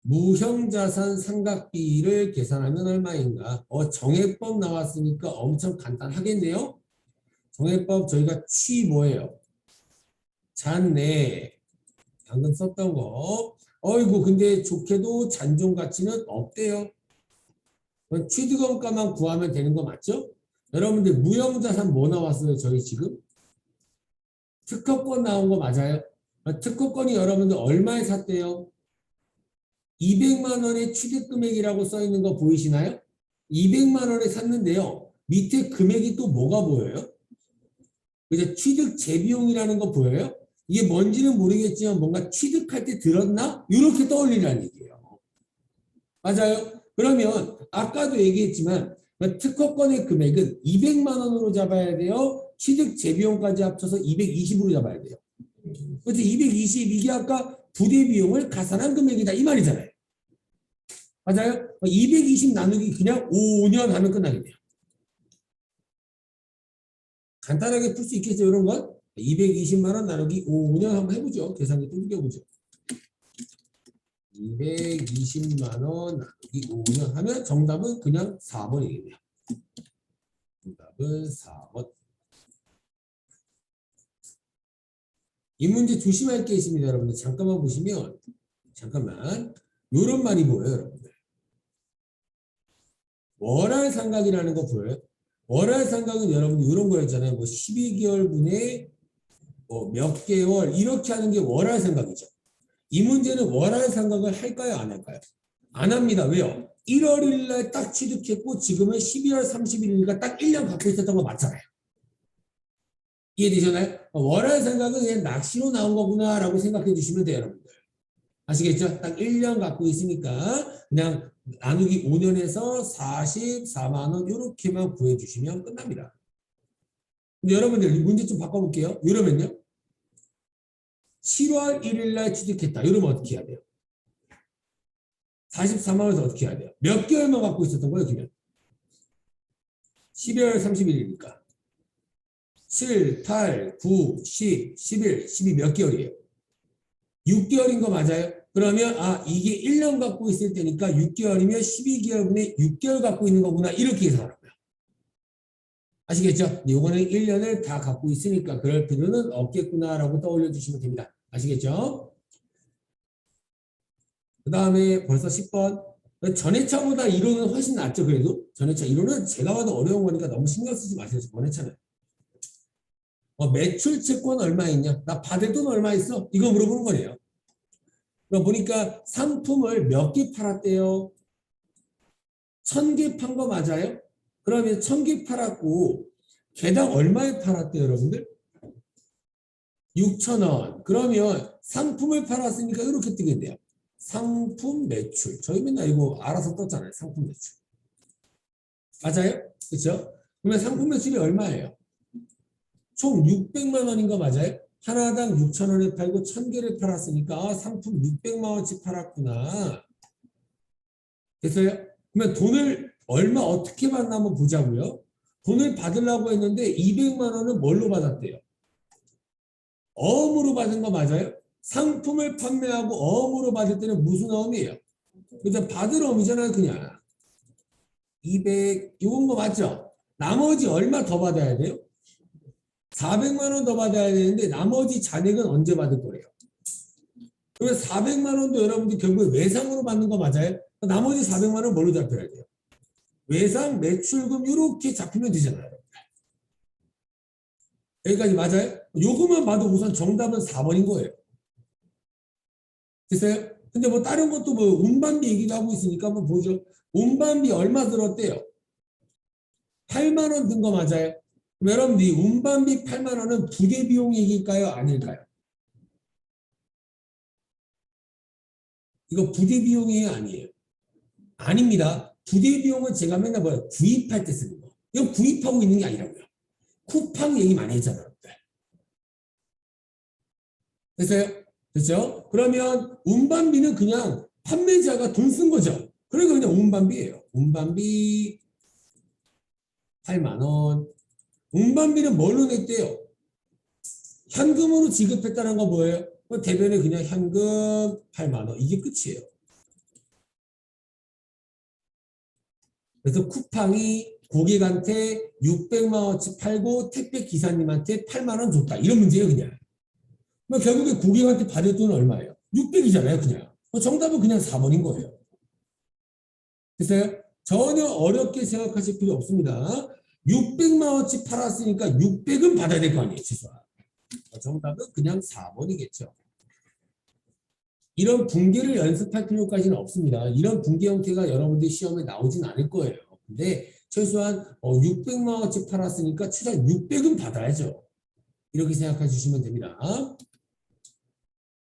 무형자산 상각비를 계산하면 얼마인가? 정해법 나왔으니까 엄청 간단하겠네요. 정해법 저희가 취 뭐예요? 잔내 방금 썼던 거. 어이구 근데 좋게도 잔존 가치는 없대요. 취득원가만 구하면 되는 거 맞죠? 여러분들 무형자산 뭐 나왔어요? 저희 지금 특허권 나온 거 맞아요? 특허권이 여러분들 얼마에 샀대요? 200만 원의 취득금액이라고 써 있는 거 보이시나요? 200만 원에 샀는데요. 밑에 금액이 또 뭐가 보여요? 이제 취득 재비용이라는 거 보여요? 이게 뭔지는 모르겠지만 뭔가 취득할 때 들었나? 이렇게 떠올리라는 얘기예요. 맞아요? 그러면 아까도 얘기했지만 특허권의 금액은 200만 원으로 잡아야 돼요. 취득 재비용까지 합쳐서 220으로 잡아야 돼요. 그렇죠? 220 이게 아까 부대 비용을 가산한 금액이다 이 말이잖아요. 맞아요? 220 나누기 그냥 5년 하면 끝나겠네요. 간단하게 풀 수 있겠죠, 이런 건? 220만 원 나누기 5년 한번 해보죠. 계산기 또 비교해보죠. 220만 원 나누기 5년 하면 정답은 그냥 4번이겠네요. 정답은 4번. 이 문제 조심할 게 있습니다, 여러분들. 잠깐만 보시면, 잠깐만. 요런 말이 보여요, 여러분들. 월할 삼각이라는 거 보여요? 월할 삼각은 여러분들 이런 거였잖아요. 뭐 12개월 분에 뭐 몇 개월 이렇게 하는 게 월할 삼각이죠. 이 문제는 월할 삼각을 할까요, 안 할까요? 안 합니다. 왜요? 1월 1일 날 딱 취득했고 지금은 12월 31일이니까 딱 1년 갖고 있었던 거 맞잖아요. 이해되셨나요? 월할 삼각은 그냥 낚시로 나온 거구나라고 생각해 주시면 돼요, 여러분들. 아시겠죠? 딱 1년 갖고 있으니까 그냥 나누기 5년에서 44만 원 이렇게만 구해주시면 끝납니다. 근데 여러분들 이 문제 좀 바꿔볼게요. 이러면요. 7월 1일 날 취득했다. 이러면 어떻게 해야 돼요? 44만 원에서 어떻게 해야 돼요? 몇 개월만 갖고 있었던 거예요, 그러면? 12월 31일이니까. 7, 8, 9, 10, 11, 12 몇 개월이에요? 6개월인 거 맞아요? 그러면 이게 1년 갖고 있을 때니까 6개월이면 12개월분에 6개월 갖고 있는 거구나 이렇게 계산하는 거예요. 아시겠죠? 요거는 1년을 다 갖고 있으니까 그럴 필요는 없겠구나라고 떠올려 주시면 됩니다. 아시겠죠? 그 다음에 벌써 10번. 전회차보다 이론은 훨씬 낫죠, 그래도? 전회차 이론은 제가 봐도 어려운 거니까 너무 신경 쓰지 마세요, 전회차는. 매출 채권 얼마 있냐? 나 받을 돈 얼마 있어? 이거 물어보는 거예요. 보니까 상품을 몇 개 팔았대요? 1000개 판 거 맞아요? 그러면 1000개 팔았고 개당 얼마에 팔았대요, 여러분들? 6,000원. 그러면 상품을 팔았으니까 이렇게 뜨겠네요. 상품 매출. 저희 맨날 이거 알아서 떴잖아요. 상품 매출. 맞아요? 그렇죠? 그러면 상품 매출이 얼마예요? 총 600만 원인 거 맞아요? 하나당 6,000원에 팔고 1000개를 팔았으니까 상품 600만 원치 팔았구나. 됐어요? 그러면 돈을 얼마 어떻게 받나 한번 보자고요. 돈을 받으려고 했는데 200만 원은 뭘로 받았대요? 어음으로 받은 거 맞아요? 상품을 판매하고 어음으로 받을 때는 무슨 어음이에요? 그냥 받을 어음이잖아요, 그냥. 200, 이건 거 맞죠? 나머지 얼마 더 받아야 돼요? 400만 원 더 받아야 되는데 나머지 잔액은 언제 받을 거예요? 그러면 400만 원도 여러분들 결국에 외상으로 받는 거 맞아요? 나머지 400만 원 뭘로 잡혀야 돼요? 외상, 매출금 이렇게 잡히면 되잖아요. 여기까지 맞아요? 요것만 봐도 우선 정답은 4번인 거예요. 됐어요? 근데 뭐 다른 것도 뭐 운반비 얘기도 하고 있으니까 한번 보죠. 운반비 얼마 들었대요? 8만 원 든 거 맞아요? 그럼 여러분들 이 운반비 8만 원은 부대 비용 얘기일까요? 아닐까요? 이거 부대 비용이에요? 아니에요? 아닙니다. 부대 비용은 제가 맨날 뭐예요? 구입할 때 쓰는 거. 이거 구입하고 있는 게 아니라고요. 쿠팡 얘기 많이 했잖아요. 됐어요? 됐죠? 그러면 운반비는 그냥 판매자가 돈 쓴 거죠. 그러니까 그냥 운반비예요. 운반비 8만 원. 운반비는 뭘로 냈대요? 현금으로 지급했다는 거 뭐예요? 대변에 그냥 현금 8만 원. 이게 끝이에요. 그래서 쿠팡이 고객한테 600만 원치 팔고 택배 기사님한테 8만 원 줬다. 이런 문제예요, 그냥. 결국에 고객한테 받을 돈은 얼마예요? 600이잖아요, 그냥. 정답은 그냥 4번인 거예요. 됐어요? 전혀 어렵게 생각하실 필요 없습니다. 600만 원치 팔았으니까 600은 받아야 될 거 아니에요, 최소한. 정답은 그냥 4번이겠죠. 이런 붕괴를 연습할 필요까지는 없습니다. 이런 붕괴 형태가 여러분들 시험에 나오진 않을 거예요. 근데 최소한 600만 원치 팔았으니까 최소한 600은 받아야죠. 이렇게 생각해 주시면 됩니다.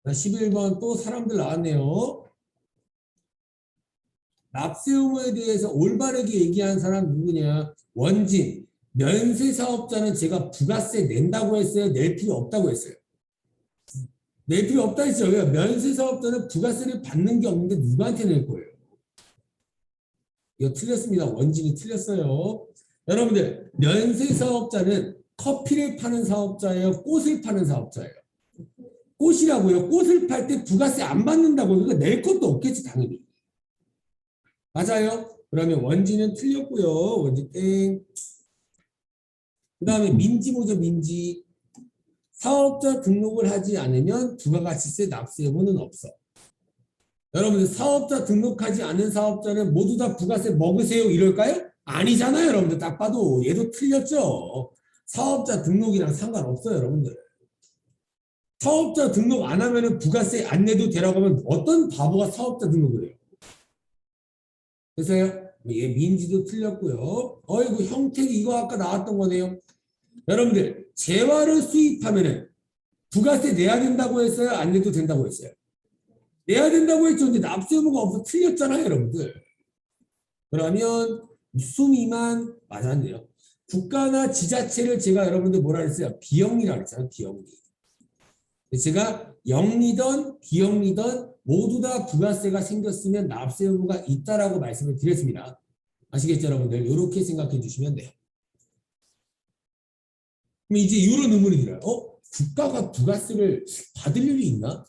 11번 또 사람들 나왔네요. 납세 의무에 대해서 올바르게 얘기한 사람 누구냐? 원진. 면세 사업자는 제가 부가세 낸다고 했어요? 낼 필요 없다고 했어요? 낼 필요 없다 했어요. 왜? 면세 사업자는 부가세를 받는 게 없는데 누구한테 낼 거예요? 이거 틀렸습니다. 원진이 틀렸어요. 여러분들, 면세 사업자는 커피를 파는 사업자예요? 꽃을 파는 사업자예요? 꽃이라고요. 꽃을 팔 때 부가세 안 받는다고. 그러니까 낼 것도 없겠지 당연히. 맞아요. 그러면 원지는 틀렸고요. 원지 땡. 그 다음에 민지모죠. 민지. 사업자 등록을 하지 않으면 부가가치세 납세 의무는 없어. 여러분들 사업자 등록하지 않은 사업자는 모두 다 부가세 먹으세요 이럴까요? 아니잖아요. 여러분들 딱 봐도 얘도 틀렸죠. 사업자 등록이랑 상관없어요. 여러분들. 사업자 등록 안 하면은 부가세 안 내도 되라고 하면 어떤 바보가 사업자 등록을 해요? 그래서요. 얘 민지도 틀렸고요. 어이구 형택이 이거 아까 나왔던 거네요. 여러분들 재화를 수입하면은 부가세 내야 된다고 했어요? 안 내도 된다고 했어요? 내야 된다고 했죠. 근데 납세 의무가 없어 틀렸잖아요, 여러분들. 그러면 수미만 맞았네요. 국가나 지자체를 제가 여러분들 뭐라 그랬어요? 비영리라고 그랬잖아요. 비영리. 제가 영리든 비영리든 모두 다 부가세가 생겼으면 납세 의무가 있다라고 말씀을 드렸습니다. 아시겠죠, 여러분들? 이렇게 생각해 주시면 돼요. 그럼 이제 이런 의문이 들어요. 국가가 부가세를 받을 일이 있나?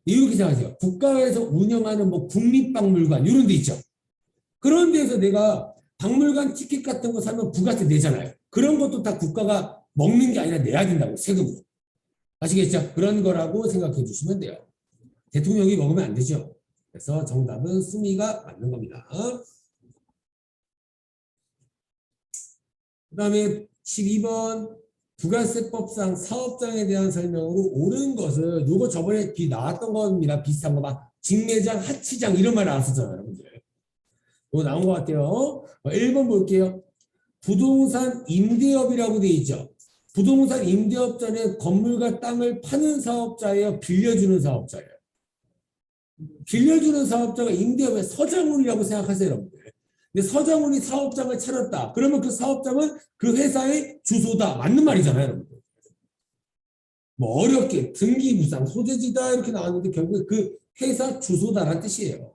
이렇게 생각하세요. 국가에서 운영하는 뭐 국립박물관 이런 데 있죠. 그런 데서 내가 박물관 티켓 같은 거 사면 부가세 내잖아요. 그런 것도 다 국가가 먹는 게 아니라 내야 된다고 세금으로. 아시겠죠? 그런 거라고 생각해 주시면 돼요. 대통령이 먹으면 안 되죠. 그래서 정답은 수미가 맞는 겁니다. 그 다음에 12번 부가세법상 사업장에 대한 설명으로 옳은 것을 요거 저번에 나왔던 겁니다. 비슷한 거 막 직매장, 하치장 이런 말 나왔었잖아요. 여러분들. 이거 나온 것 같아요. 1번 볼게요. 부동산 임대업이라고 되어 있죠. 부동산 임대업자는 건물과 땅을 파는 사업자예요? 빌려주는 사업자예요? 빌려주는 사업자가 임대업의 서장훈이라고 생각하세요. 여러분들. 근데 서장훈이 사업장을 차렸다. 그러면 그 사업장은 그 회사의 주소다. 맞는 말이잖아요. 여러분들. 뭐 어렵게 등기부상 소재지다 이렇게 나왔는데 결국에 그 회사 주소다라는 뜻이에요.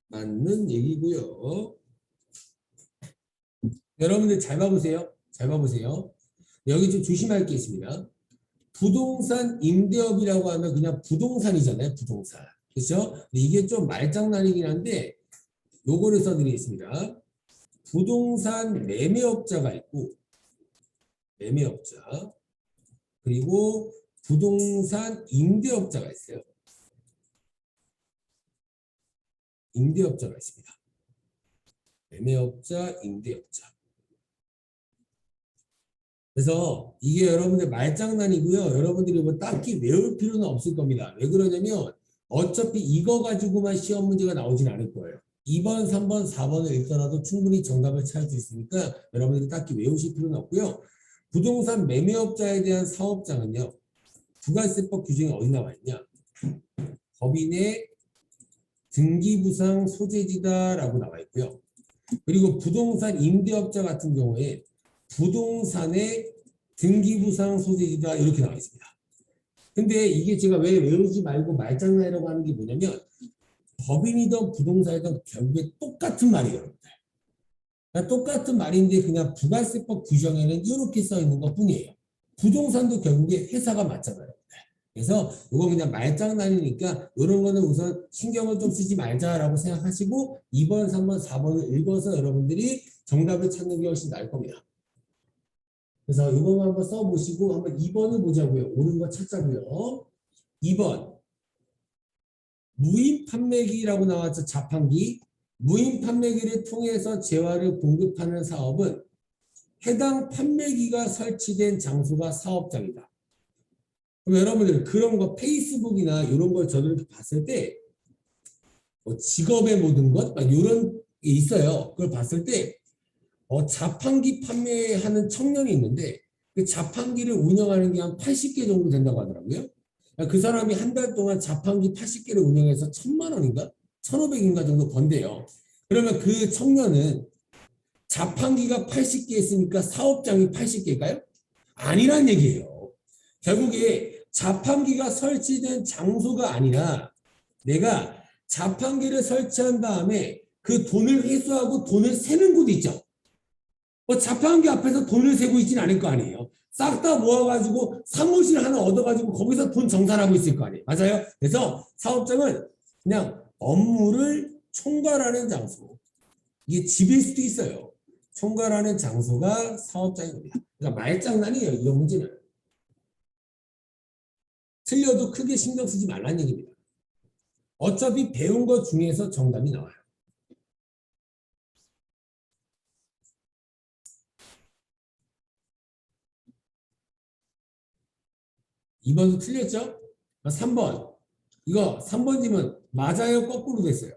맞는 얘기고요. 여러분들 잘 봐보세요. 잘 봐보세요. 여기 좀 조심할 게 있습니다. 부동산 임대업이라고 하면 그냥 부동산이잖아요. 부동산. 그렇죠? 이게 좀 말장난이긴 한데 요거를 써드리겠습니다. 부동산 매매업자가 있고 매매업자 그리고 부동산 임대업자가 있어요. 임대업자가 있습니다. 매매업자, 임대업자. 그래서 이게 여러분들 말장난이고요. 여러분들이 뭐 딱히 외울 필요는 없을 겁니다. 왜 그러냐면 어차피 이거 가지고만 시험 문제가 나오진 않을 거예요. 2번, 3번, 4번을 읽더라도 충분히 정답을 찾을 수 있으니까 여러분들이 딱히 외우실 필요는 없고요. 부동산 매매업자에 대한 사업장은요. 부가세법 규정이 어디 나와 있냐. 법인의 등기부상 소재지다라고 나와 있고요. 그리고 부동산 임대업자 같은 경우에 부동산의 등기부상 소재지다 이렇게 나와 있습니다. 근데 이게 제가 왜 외우지 말고 말장난이라고 하는 게 뭐냐면 법인이든 부동산이든 결국에 똑같은 말이에요. 그러니까 똑같은 말인데 그냥 부가세법 규정에는 이렇게 써 있는 것 뿐이에요. 부동산도 결국에 회사가 맞잖아요. 그래서 이거 그냥 말장난이니까 이런 거는 우선 신경을 좀 쓰지 말자라고 생각하시고 2번, 3번, 4번을 읽어서 여러분들이 정답을 찾는 게 훨씬 나을 겁니다. 그래서 이거만 한번 써보시고 한번 2번을 보자고요. 옳은 거 찾자고요. 2번 무인 판매기라고 나왔죠. 자판기. 무인 판매기를 통해서 재화를 공급하는 사업은 해당 판매기가 설치된 장소가 사업장이다. 그럼 여러분들 그런 거 페이스북이나 이런 걸 저도 이렇게 봤을 때 직업의 모든 것 이런 게 있어요. 그걸 봤을 때 자판기 판매하는 청년이 있는데 그 자판기를 운영하는 게 한 80개 정도 된다고 하더라고요. 그 사람이 한 달 동안 자판기 80개를 운영해서 1,000만 원인가 1,500인가 정도 번대요. 그러면 그 청년은 자판기가 80개 있으니까 사업장이 80개일까요? 아니란 얘기예요. 결국에 자판기가 설치된 장소가 아니라 내가 자판기를 설치한 다음에 그 돈을 회수하고 돈을 세는 곳 있죠. 뭐 자판기 앞에서 돈을 세고 있지는 않을 거 아니에요. 싹 다 모아가지고 사무실 하나 얻어가지고 거기서 돈 정산하고 있을 거 아니에요. 맞아요? 그래서 사업장은 그냥 업무를 총괄하는 장소. 이게 집일 수도 있어요. 총괄하는 장소가 사업장입니다. 그러니까 말장난이에요. 이런 문제는. 틀려도 크게 신경 쓰지 말라는 얘기입니다. 어차피 배운 것 중에서 정답이 나와요. 2번도 틀렸죠? 3번. 이거 3번 지문 맞아요? 거꾸로 됐어요?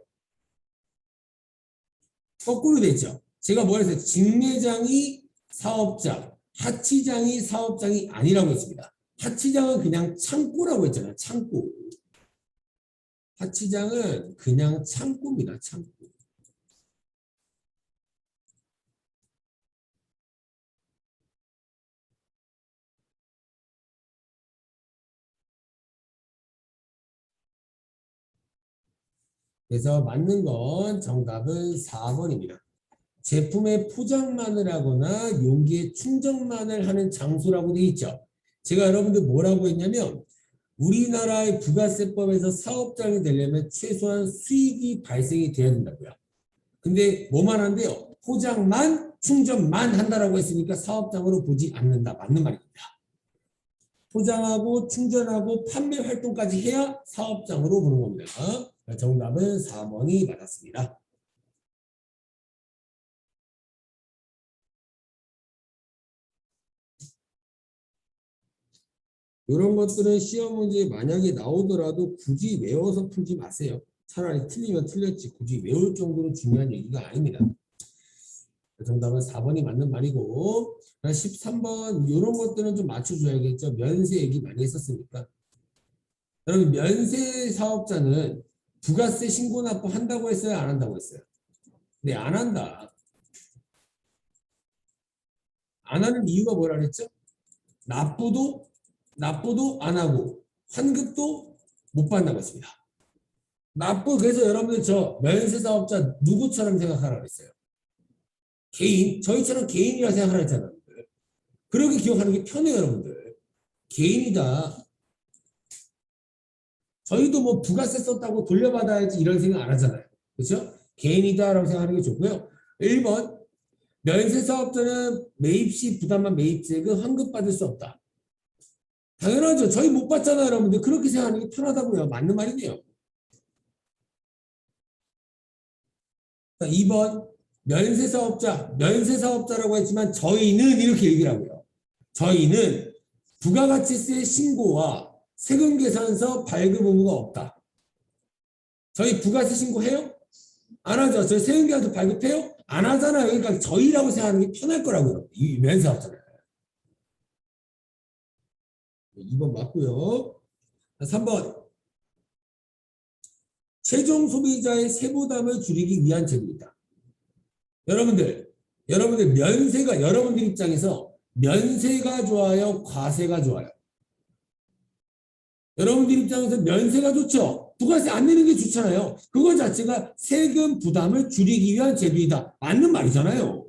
거꾸로 됐죠? 제가 뭐라 했어요? 직매장이 사업장, 하치장이 사업장이 아니라고 했습니다. 하치장은 그냥 창고라고 했잖아요. 창고. 하치장은 그냥 창고입니다. 창고. 그래서 맞는 건 정답은 4번입니다. 제품의 포장만을 하거나 용기에 충전만을 하는 장소라고 되어 있죠. 제가 여러분들 뭐라고 했냐면 우리나라의 부가세법에서 사업장이 되려면 최소한 수익이 발생이 돼야 된다고요. 근데 뭐만 한대요? 포장만 충전만 한다라고 했으니까 사업장으로 보지 않는다. 맞는 말입니다. 포장하고 충전하고 판매 활동까지 해야 사업장으로 보는 겁니다. 정답은 4번이 맞았습니다. 이런 것들은 시험 문제에 만약에 나오더라도 굳이 외워서 풀지 마세요. 차라리 틀리면 틀렸지 굳이 외울 정도로 중요한 얘기가 아닙니다. 정답은 4번이 맞는 말이고 13번 이런 것들은 좀 맞춰줘야겠죠. 면세 얘기 많이 했었으니까. 여러분 면세 사업자는 부가세 신고 납부 한다고 했어요? 안 한다고 했어요? 네, 안 한다. 안 하는 이유가 뭐라 그랬죠? 납부도 안 하고 환급도 못 받는다고 했습니다. 납부 그래서 여러분들 저 면세 사업자 누구처럼 생각하라고 그랬어요? 개인 저희처럼 개인이라 생각하라 했잖아요. 그렇게 기억하는 게 편해요 여러분들. 개인이다. 저희도 뭐 부가세 썼다고 돌려받아야지 이런 생각 안 하잖아요. 그렇죠? 개인이다라고 생각하는 게 좋고요. 1번 면세 사업자는 매입 시 부담한 매입세금 환급받을 수 없다. 당연하죠. 저희 못 받잖아요 여러분들. 그렇게 생각하는 게 편하다고요. 맞는 말이네요. 2번 면세사업자라고 했지만 저희는 이렇게 얘기를 하고요. 저희는 부가가치세 신고와 세금계산서 발급 의무가 없다. 저희 부가세 신고해요? 안 하죠. 저희 세금계산서 발급해요? 안 하잖아요. 그러니까 저희라고 생각하는 게 편할 거라고요. 이 면세사업자는. 2번 맞고요. 3번 최종 소비자의 세부담을 줄이기 위한 제도이다. 여러분들 면세가 여러분들 입장에서 면세가 좋아요, 과세가 좋아요. 여러분들 입장에서 면세가 좋죠. 부가세 안 내는 게 좋잖아요. 그거 자체가 세금 부담을 줄이기 위한 제도이다. 맞는 말이잖아요.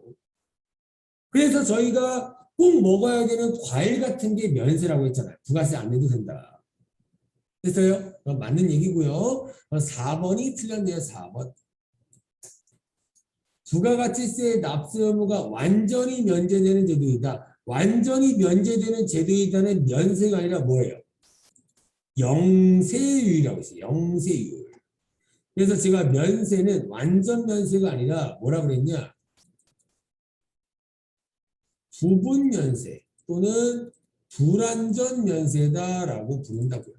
그래서 저희가 꼭 먹어야 되는 과일 같은 게 면세라고 했잖아요. 부가세 안 내도 된다. 됐어요? 맞는 얘기고요. 4번이 틀렸네요. 4번. 부가가치세 납세 의무가 완전히 면제되는 제도이다. 완전히 면제되는 제도이다는 면세가 아니라 뭐예요? 영세율이라고 있어요. 영세율. 그래서 제가 면세는 완전 면세가 아니라 뭐라 그랬냐? 부분 면세 또는 불완전 면세다라고 부른다고요.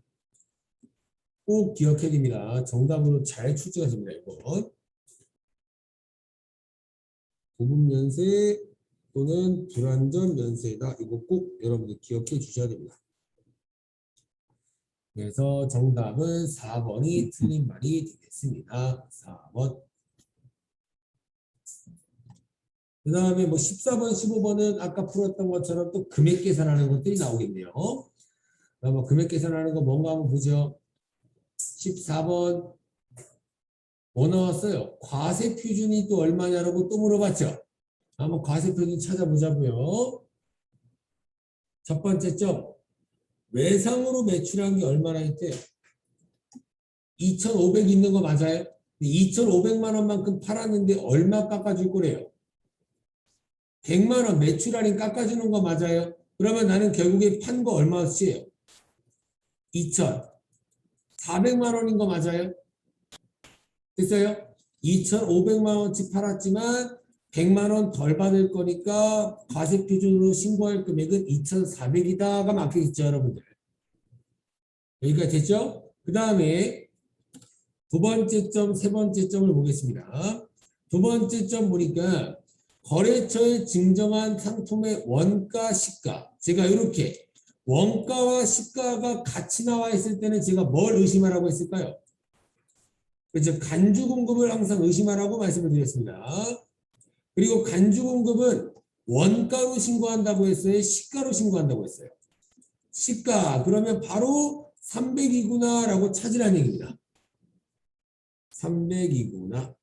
꼭 기억해야 됩니다. 정답으로 잘 출제가 됩니다. 이건. 부분 면세 또는 불완전 면세다. 이거 꼭 여러분들 기억해 주셔야 됩니다. 그래서 정답은 4번이 틀린 말이 되겠습니다. 4번. 그 다음에 뭐 14번, 15번은 아까 풀었던 것처럼 또 금액 계산하는 것들이 나오겠네요. 뭐 금액 계산하는 거 뭔가 한번 보죠. 14번. 뭐 나왔어요? 과세 표준이 또 얼마냐라고 또 물어봤죠. 한번 과세 표준 찾아보자고요. 첫 번째 점, 외상으로 매출한 게 얼마나 있대요? 2,500 있는 거 맞아요? 2,500만 원만큼 팔았는데 얼마 깎아줄 거래요? 100만 원 매출 할인 깎아주는 거 맞아요? 그러면 나는 결국에 판 거 얼마치예요? 2,400만 원인 거 맞아요? 됐어요? 2,500만 원치 팔았지만 100만 원 덜 받을 거니까 과세 표준으로 신고할 금액은 2,400이다가 맞겠죠, 여러분들. 여기까지 됐죠? 그 다음에 두 번째 점, 세 번째 점을 보겠습니다. 두 번째 점 보니까 거래처에 증정한 상품의 원가, 시가. 제가 이렇게 원가와 시가가 같이 나와 있을 때는 제가 뭘 의심하라고 했을까요? 그렇죠. 간주 공급을 항상 의심하라고 말씀을 드렸습니다. 그리고 간주 공급은 원가로 신고한다고 했어요? 시가로 신고한다고 했어요? 시가. 그러면 바로 300이구나 라고 찾으라는 얘기입니다. 300이구나.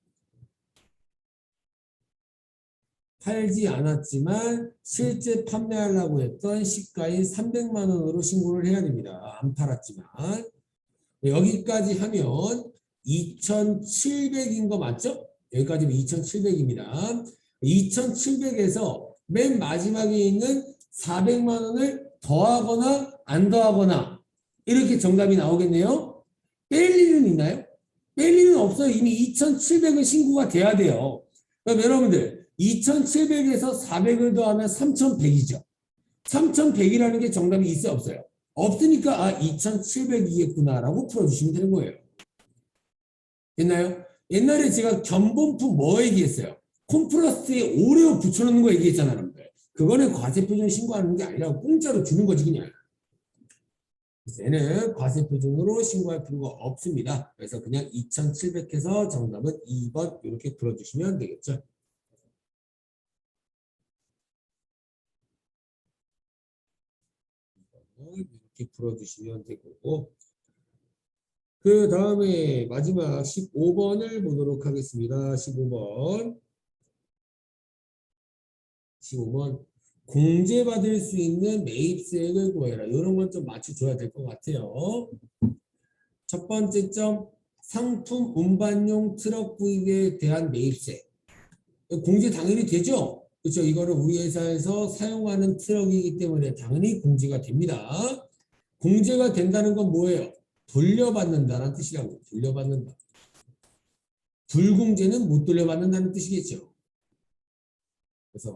팔지 않았지만 실제 판매하려고 했던 시가인 300만 원으로 신고를 해야 됩니다. 안 팔았지만. 여기까지 하면 2,700인 거 맞죠? 여기까지면 2,700입니다. 2,700에서 맨 마지막에 있는 400만 원을 더하거나 안 더하거나 이렇게 정답이 나오겠네요. 뺄 일은 있나요? 뺄 일은 없어요. 이미 2,700은 신고가 돼야 돼요. 그럼 여러분들 2,700에서 400을 더하면 3,100이죠. 3,100이라는 게 정답이 있어요, 없어요? 없으니까 아 2,700이겠구나라고 풀어주시면 되는 거예요. 됐나요? 옛날에 제가 견본품 뭐 얘기했어요? 콤플러스에 오레오 붙여놓는 거 얘기했잖아요, 여러분들. 그거는 과세표준 신고하는 게 아니라 공짜로 주는 거지 그냥. 그래서 얘는 과세표준으로 신고할 필요가 없습니다. 그래서 그냥 2,700 해서 정답은 2번 이렇게 풀어주시면 되겠죠. 이렇게 풀어주시면 되고 그 다음에 마지막 15번을 보도록 하겠습니다. 15번 공제받을 수 있는 매입세액을 구해라. 이런 건 좀 맞춰줘야 될 것 같아요. 첫 번째 점, 상품 운반용 트럭 구입에 대한 매입세. 공제 당연히 되죠? 그렇죠? 이거는 우리 회사에서 사용하는 트럭이기 때문에 당연히 공제가 됩니다. 공제가 된다는 건 뭐예요? 돌려받는다는 뜻이라고. 돌려받는다. 불공제는 못 돌려받는다는 뜻이겠죠. 그래서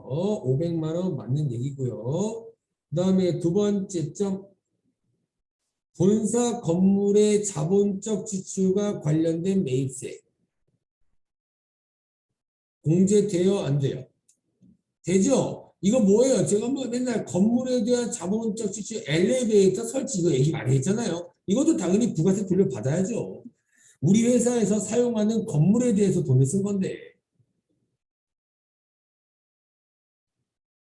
500만 원 맞는 얘기고요. 그 다음에 두 번째 점, 본사 건물의 자본적 지출과 관련된 매입세. 공제돼요? 안 돼요? 되죠? 이거 뭐예요? 제가 뭐 맨날 건물에 대한 자본적 지출, 엘리베이터 설치 이거 얘기 많이 했잖아요. 이것도 당연히 부가세 돌려받아야죠. 우리 회사에서 사용하는 건물에 대해서 돈을 쓴 건데.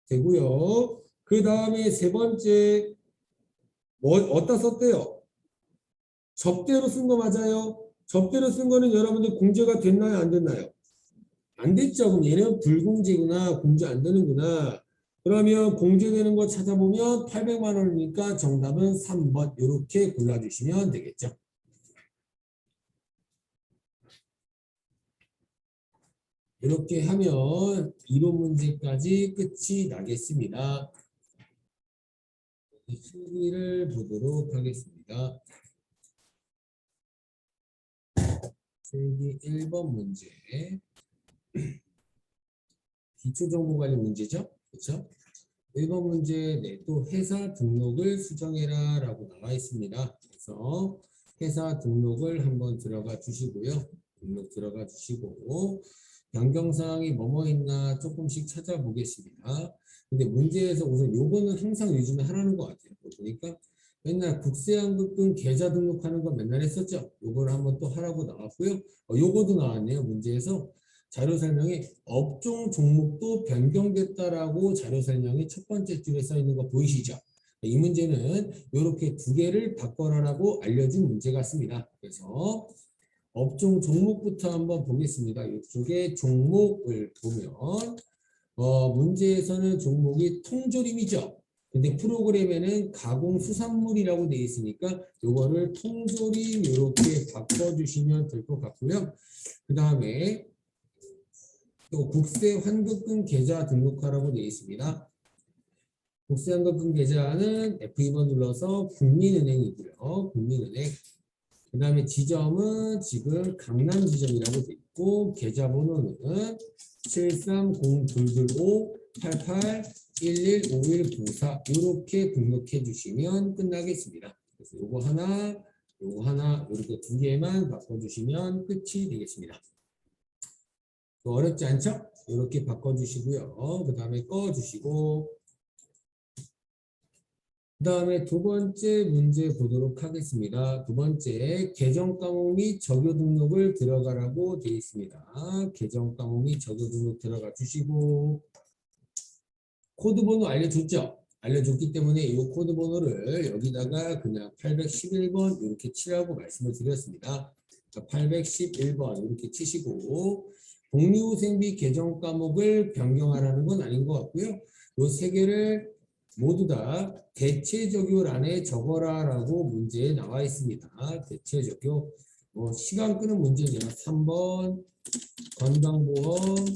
되고요. 그 다음에 세 번째, 뭐, 어디다 썼대요? 접대로 쓴 거 맞아요? 접대로 쓴 거는 여러분들 공제가 됐나요? 안 됐나요? 안 됐죠. 그럼 얘는 불공제구나. 공제 안 되는구나. 그러면 공제되는 거 찾아보면 800만 원이니까 정답은 3번 이렇게 골라주시면 되겠죠. 이렇게 하면 이론 문제까지 끝이 나겠습니다. 실기를 보도록 하겠습니다. 실기 1번 문제. 기초정보관리 문제죠. 그렇죠? 1번 문제 네, 또 회사 등록을 수정해라 라고 나와 있습니다. 그래서 회사 등록을 한번 들어가 주시고요. 등록 들어가 주시고 변경사항이 뭐뭐 있나 조금씩 찾아보겠습니다. 근데 문제에서 우선 요거는 항상 요즘에 하라는 것 같아요. 보니까 맨날 국세연금금 계좌 등록하는 거 맨날 했었죠. 요거를 한번 또 하라고 나왔고요. 요거도 나왔네요. 문제에서 자료 설명에 업종 종목도 변경됐다라고 자료 설명이 첫 번째 줄에 써 있는 거 보이시죠? 이 문제는 이렇게 두 개를 바꿔라라고 알려준 문제 같습니다. 그래서 업종 종목부터 한번 보겠습니다. 이쪽에 종목을 보면 문제에서는 종목이 통조림이죠. 근데 프로그램에는 가공수산물이라고 되어 있으니까 요거를 통조림 이렇게 바꿔주시면 될 것 같고요. 그 다음에 또 국세 환급금 계좌 등록하라고 되어 있습니다. 국세 환급금 계좌는 F2번 눌러서 국민은행이고요. 국민은행. 그 다음에 지점은 지금 강남 지점이라고 되어 있고 계좌번호는 730-025-88-115194 이렇게 등록해 주시면 끝나겠습니다. 그래서 요거 하나 이렇게 두 개만 바꿔주시면 끝이 되겠습니다. 어렵지 않죠? 이렇게 바꿔주시고요. 그 다음에 꺼주시고 그 다음에 두 번째 문제 보도록 하겠습니다. 두 번째, 계정 과목 및 적요 등록을 들어가라고 되어 있습니다. 계정 과목 및 적요 등록 들어가 주시고 코드 번호 알려줬죠? 알려줬기 때문에 이 코드 번호를 여기다가 그냥 811번 이렇게 치라고 말씀을 드렸습니다. 811번 이렇게 치시고 복리후생비 계정 과목을 변경하라는 건 아닌 것 같고요. 이 세 개를 모두 다 대체 적요란에 적어라 라고 문제에 나와 있습니다. 대체 적요. 시간 끄는 문제는 3번 건강보험,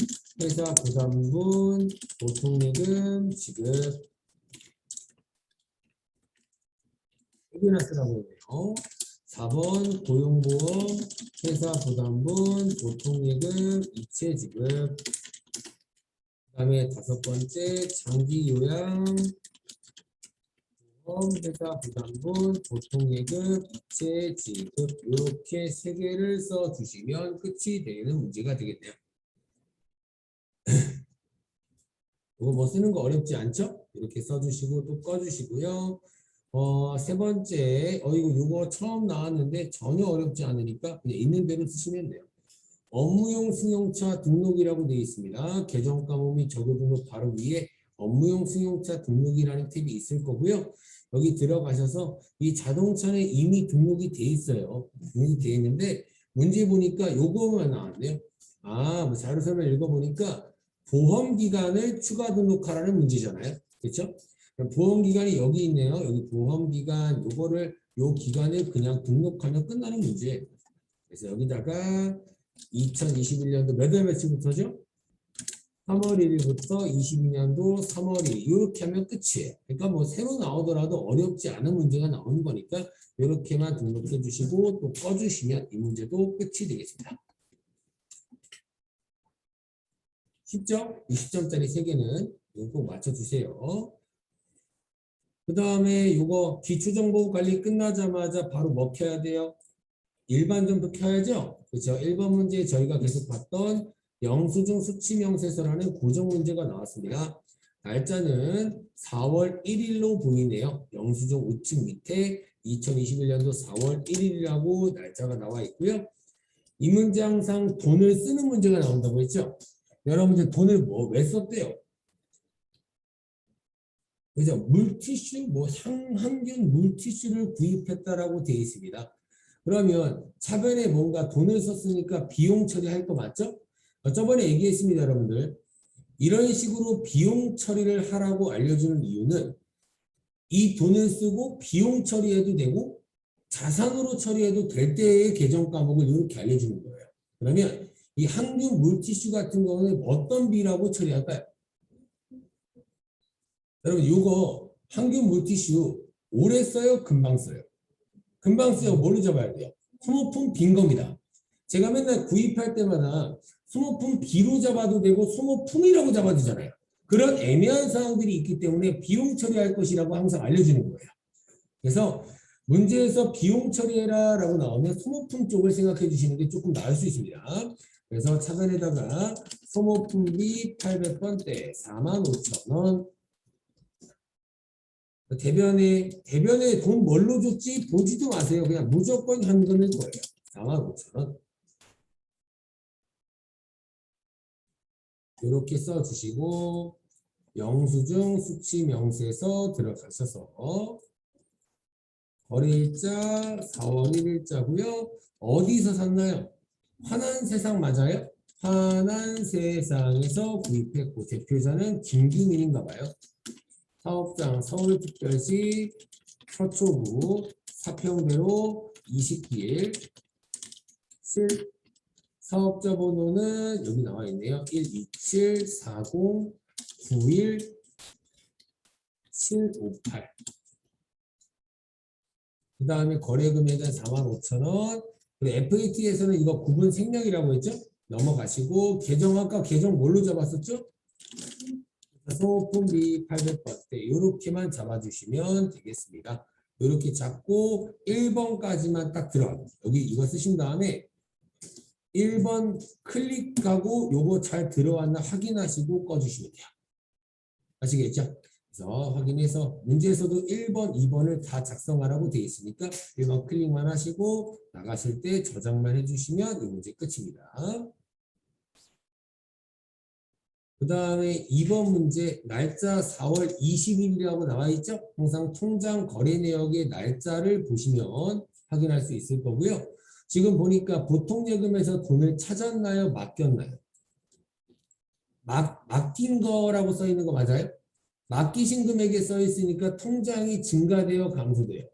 회사 부담분, 보통예금, 지급. 여기나 쓰라고 해요. 4번 고용보험, 회사 부담분, 보통예금, 이체지급. 그 다음에 다섯 번째 장기요양, 회사 부담분, 보통예금, 이체지급 이렇게 세 개를 써주시면 끝이 되는 문제가 되겠네요. 이거 뭐 쓰는 거 어렵지 않죠? 이렇게 써주시고 또 꺼주시고요. 세 번째, 이거 처음 나왔는데 전혀 어렵지 않으니까 그냥 있는 대로 쓰시면 돼요. 업무용 승용차 등록이라고 되어 있습니다. 계정 과목 및 적요 등록 바로 위에 업무용 승용차 등록이라는 탭이 있을 거고요. 여기 들어가셔서 이 자동차는 이미 등록이 돼 있어요. 등록이 돼 있는데 문제 보니까 요거만 나왔네요. 뭐 자료 설명 읽어보니까 보험 기간을 추가 등록하라는 문제잖아요. 그렇죠? 보험 기간이 여기 있네요. 여기 보험 기간 요 기간을 그냥 등록하면 끝나는 문제예요. 그래서 여기다가 2021년도 몇 월 며칠부터죠? 3월 1일부터 22년도 3월 1일 이렇게 하면 끝이에요. 그러니까 뭐 새로 나오더라도 어렵지 않은 문제가 나오는 거니까 이렇게만 등록해 주시고 또 꺼주시면 이 문제도 끝이 되겠습니다. 쉽죠? 20점짜리 3개는 이거 꼭 맞춰주세요. 그 다음에 이거 기초정보관리 끝나자마자 바로 뭐 켜야 돼요? 일반정보 켜야죠? 그렇죠? 1번 문제 저희가 계속 봤던 영수증 수치명세서라는 고정 문제가 나왔습니다. 날짜는 4월 1일로 보이네요. 영수증 우측 밑에 2021년도 4월 1일이라고 날짜가 나와 있고요. 이 문제 항상 돈을 쓰는 문제가 나온다고 했죠? 여러분들 돈을 왜 썼대요? 그죠? 물티슈, 향균 물티슈를 구입했다라고 되어 있습니다. 그러면 차변에 뭔가 돈을 썼으니까 비용 처리할 거 맞죠? 저번에 얘기했습니다, 여러분들. 이런 식으로 비용 처리를 하라고 알려주는 이유는 이 돈을 쓰고 비용 처리해도 되고 자산으로 처리해도 될 때의 계정 과목을 이렇게 알려주는 거예요. 그러면 이 항균 물티슈 같은 경우는 어떤 비라고 처리할까요? 여러분 이거 항균 물티슈 오래 써요? 금방 써요? 금방 써요. 뭘로 잡아야 돼요? 소모품 빈 겁니다. 제가 맨날 구입할 때마다 소모품 B로 잡아도 되고 소모품이라고 잡아도 되잖아요. 그런 애매한 사항들이 있기 때문에 비용 처리할 것이라고 항상 알려주는 거예요. 그래서 문제에서 비용 처리해라 라고 나오면 소모품 쪽을 생각해 주시는 게 조금 나을 수 있습니다. 그래서 차변에다가 소모품비 800번대 45,000원 대변에 돈 뭘로 줬지 보지도 마세요. 그냥 무조건 현금일 거예요. 45,000원. 이렇게 써주시고 영수증 수치 명세서 들어가셔서 거래일자 4월 1일자고요. 어디서 샀나요? 환한 세상 맞아요? 환한 세상에서 구입했고 대표자는 김규민인가 봐요. 사업장 서울특별시 서초구 사평대로 20길 사업자 번호는 여기 나와 있네요. 1274091 그 다음에 거래 금액은 45,000원. FAT에서는 이거 구분 생략이라고 했죠? 넘어가시고 계정 아까 계정 뭘로 잡았었죠? 소품비 800바트 이렇게만 잡아주시면 되겠습니다. 이렇게 잡고 1번까지만 딱 들어가고 여기 이거 쓰신 다음에 1번 클릭하고 요거 잘 들어왔나 확인하시고 꺼주시면 돼요. 아시겠죠? 그래서 확인해서 문제에서도 1번, 2번을 다 작성하라고 되어 있으니까 1번 클릭만 하시고 나가실 때 저장만 해주시면 이 문제 끝입니다. 그 다음에 2번 문제 날짜 4월 20일이라고 나와 있죠? 항상 통장 거래 내역의 날짜를 보시면 확인할 수 있을 거고요. 지금 보니까 보통예금에서 돈을 찾았나요? 맡겼나요? 맡긴 거라고 써 있는 거 맞아요? 맡기신 금액에 써 있으니까 통장이 증가돼요? 감소돼요?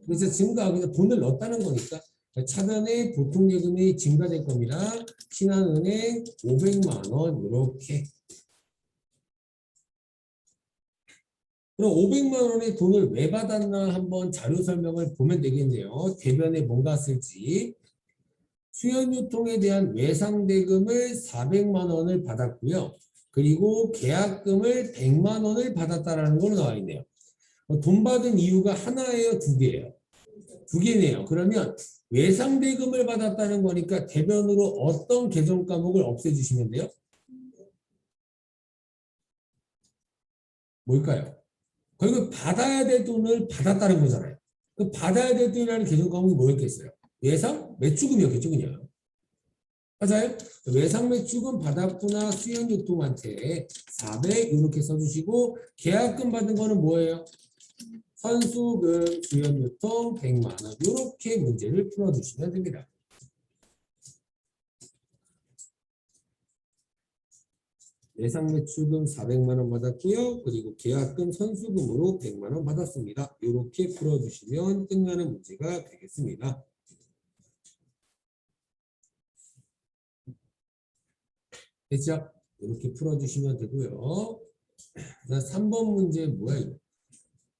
그래서 증가하고 돈을 넣었다는 거니까 차변에 보통예금이 증가될 겁니다. 신한은행 500만 원 이렇게. 그럼 500만 원의 돈을 왜 받았나 한번 자료 설명을 보면 되겠네요. 대변에 뭔가 쓸지. 수연유통에 대한 외상대금을 400만 원을 받았고요. 그리고 계약금을 100만 원을 받았다라는 걸로 나와 있네요. 돈 받은 이유가 하나예요, 두 개예요? 두 개네요. 그러면 외상대금을 받았다는 거니까 대변으로 어떤 계정 과목을 없애주시면 돼요? 뭘까요? 결국 받아야 될 돈을 받았다는 거잖아요. 그 받아야 될 돈이라는 계정 과목이 뭐였겠어요? 외상? 매출금이었겠죠, 그냥. 맞아요? 외상 매출금 받았구나 수연유통한테 400 이렇게 써주시고 계약금 받은 거는 뭐예요? 선수금 수연유통 100만 원 이렇게 문제를 풀어주시면 됩니다. 예상 매출금 400만 원 받았고요. 그리고 계약금 선수금으로 100만 원 받았습니다. 이렇게 풀어주시면 끝나는 문제가 되겠습니다. 됐죠? 이렇게 풀어주시면 되고요. 3번 문제 뭐야 이거?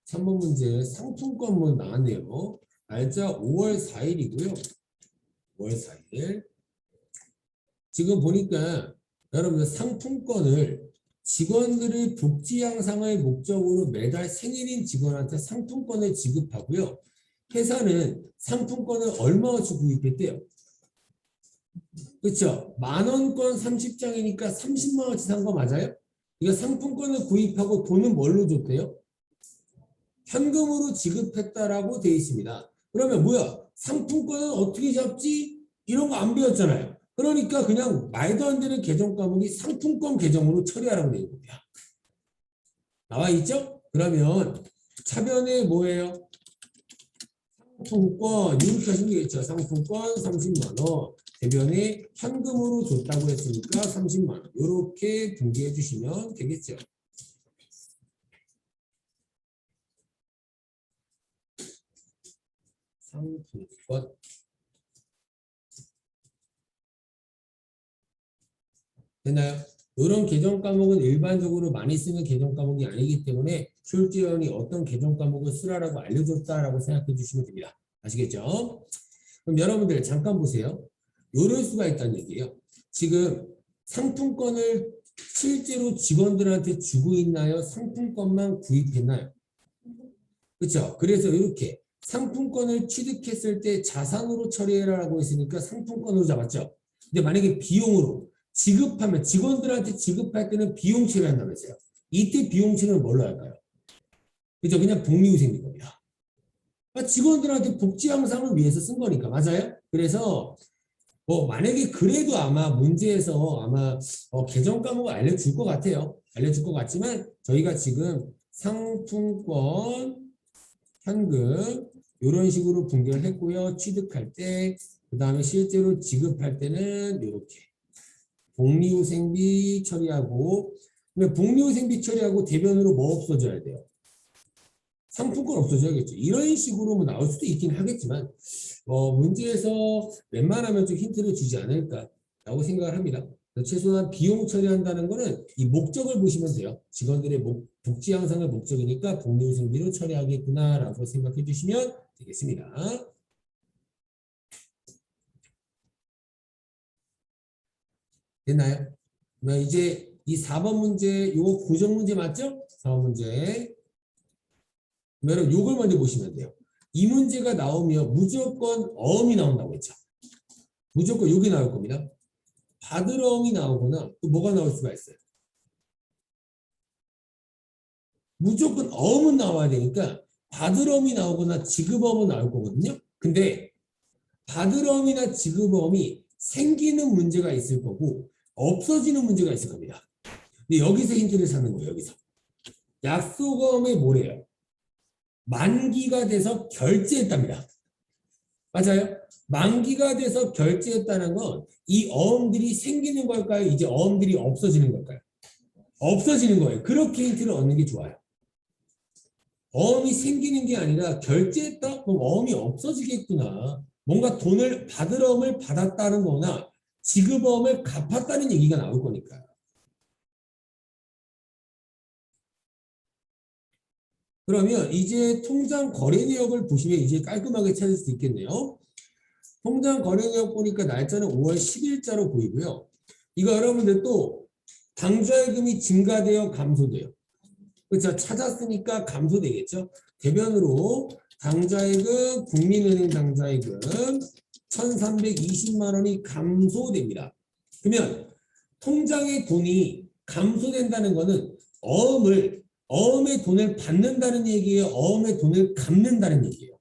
3번 문제 상품권 뭐 나왔네요. 날짜 5월 4일이고요. 5월 4일. 지금 보니까 여러분들 상품권을 직원들의 복지 향상을 목적으로 매달 생일인 직원한테 상품권을 지급하고요. 회사는 상품권을 얼마어치 구입했대요? 그렇죠? 만원권 30장이니까 30만 원치 산 거 맞아요? 이거 상품권을 구입하고 돈은 뭘로 줬대요? 현금으로 지급했다라고 되어 있습니다. 그러면 뭐야? 상품권은 어떻게 잡지? 이런 거 안 배웠잖아요. 그러니까 그냥 말도 안 되는 계정 과목이 상품권 계정으로 처리하라고 되어 있습니다. 나와 있죠? 그러면 차변에 뭐예요? 상품권 이렇게 하시면 되겠죠. 상품권 30만 원. 대변에 현금으로 줬다고 했으니까 30만 원. 이렇게 분기해 주시면 되겠죠. 상품권. 됐나요? 이런 계정 과목은 일반적으로 많이 쓰는 계정 과목이 아니기 때문에 출제원이 어떤 계정 과목을 쓰라라고 알려줬다라고 생각해 주시면 됩니다. 아시겠죠? 그럼 여러분들 잠깐 보세요. 이럴 수가 있다는 얘기예요. 지금 상품권을 실제로 직원들한테 주고 있나요? 상품권만 구입했나요? 그렇죠? 그래서 이렇게 상품권을 취득했을 때 자산으로 처리해라라고 했으니까 상품권으로 잡았죠. 근데 만약에 비용으로 지급하면 직원들한테 지급할 때는 비용 처리한다면서요. 이때 비용 처리는 뭘로 할까요? 그죠? 그냥 복리후생인 겁니다. 그러니까 직원들한테 복지 향상을 위해서 쓴 거니까 맞아요? 그래서 만약에 그래도 아마 문제에서 아마 계정 과목을 알려줄 것 같아요. 알려줄 것 같지만 저희가 지금 상품권, 현금 이런 식으로 분결했고요. 취득할 때 그 다음에 실제로 지급할 때는 이렇게 복리후생비 처리하고, 근데 복리후생비 처리하고 대변으로 뭐 없어져야 돼요? 상품권 없어져야겠죠. 이런 식으로 뭐 나올 수도 있긴 하겠지만 문제에서 웬만하면 좀 힌트를 주지 않을까라고 생각을 합니다. 최소한 비용 처리한다는 거는 이 목적을 보시면 돼요. 직원들의 복지 향상의 목적이니까 복리후생비로 처리하겠구나라고 생각해 주시면 되겠습니다. 됐나요? 이제 이 4번 문제, 요거 고정 문제 맞죠? 4번 문제. 여러분 요걸 먼저 보시면 돼요. 이 문제가 나오면 무조건 어음이 나온다고 했죠. 무조건 여기 나올 겁니다. 받을 어음이 나오거나 또 뭐가 나올 수가 있어요. 무조건 어음은 나와야 되니까 받을 어음이 나오거나 지급 어음은 나올 거거든요. 근데 받을 어음이나 지급 어음이 생기는 문제가 있을 거고 없어지는 문제가 있을 겁니다. 근데 여기서 힌트를 찾는 거예요. 여기서. 약속어음이 뭐래요? 만기가 돼서 결제했답니다. 맞아요? 만기가 돼서 결제했다는 건 이 어음들이 생기는 걸까요? 이제 어음들이 없어지는 걸까요? 없어지는 거예요. 그렇게 힌트를 얻는 게 좋아요. 어음이 생기는 게 아니라 결제했다? 그럼 어음이 없어지겠구나. 뭔가 돈을 받을 어음을 받았다는 거나 지급 어음을 갚았다는 얘기가 나올 거니까요. 그러면 이제 통장 거래 내역을 보시면 이제 깔끔하게 찾을 수 있겠네요. 통장 거래 내역 보니까 날짜는 5월 10일자로 보이고요. 이거 여러분들 또 당좌예금이 증가되어 감소돼요. 그렇죠? 찾았으니까 감소되겠죠. 대변으로 당좌예금, 국민은행 당좌예금 1,320만 원이 감소됩니다. 그러면 통장의 돈이 감소된다는 것은 어음의 돈을 받는다는 얘기예요. 어음의 돈을 갚는다는 얘기예요.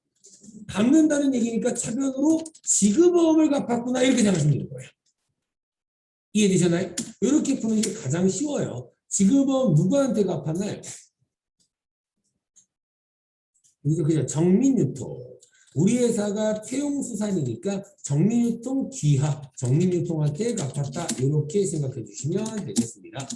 갚는다는 얘기니까 차변으로 지급어음을 갚았구나 이렇게 생각하시면 되는 거예요. 이해되셨나요? 이렇게 푸는 게 가장 쉬워요. 지급어음 누구한테 갚았나요? 여기서 그냥 정민유통. 우리 회사가 태용수산이니까 정민유통 귀하, 정민유통한테 갚았다 이렇게 생각해 주시면 되겠습니다.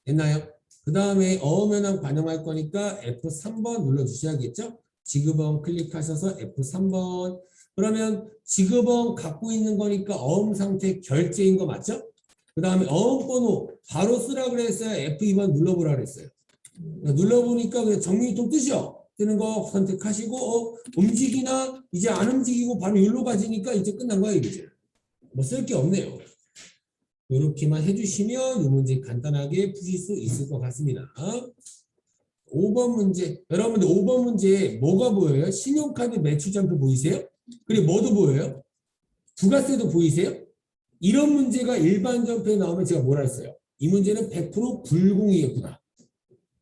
됐나요? 그 다음에 어음현황 반영할 거니까 F3번 눌러주셔야겠죠? 지급어음 클릭하셔서 F3번. 그러면 지급어음 갖고 있는 거니까 어음 상태 결제인 거 맞죠? 그 다음에 어음 번호 바로 쓰라 그랬어요? F2번 눌러보라 그랬어요. 눌러보니까 그냥 정리통 뜨죠? 뜨는 거 선택하시고 움직이나 이제 안 움직이고 바로 여기로 가지니까 이제 끝난 거예요. 이제 뭐 쓸 게 없네요. 이렇게만 해주시면 이 문제 간단하게 푸실 수 있을 것 같습니다. 5번 문제. 여러분들 5번 문제에 뭐가 보여요? 신용카드 매출장표 보이세요? 그리고 뭐도 보여요? 부가세도 보이세요? 이런 문제가 일반 전표에 나오면 제가 뭐라 했어요? 이 문제는 100% 불공이겠구나.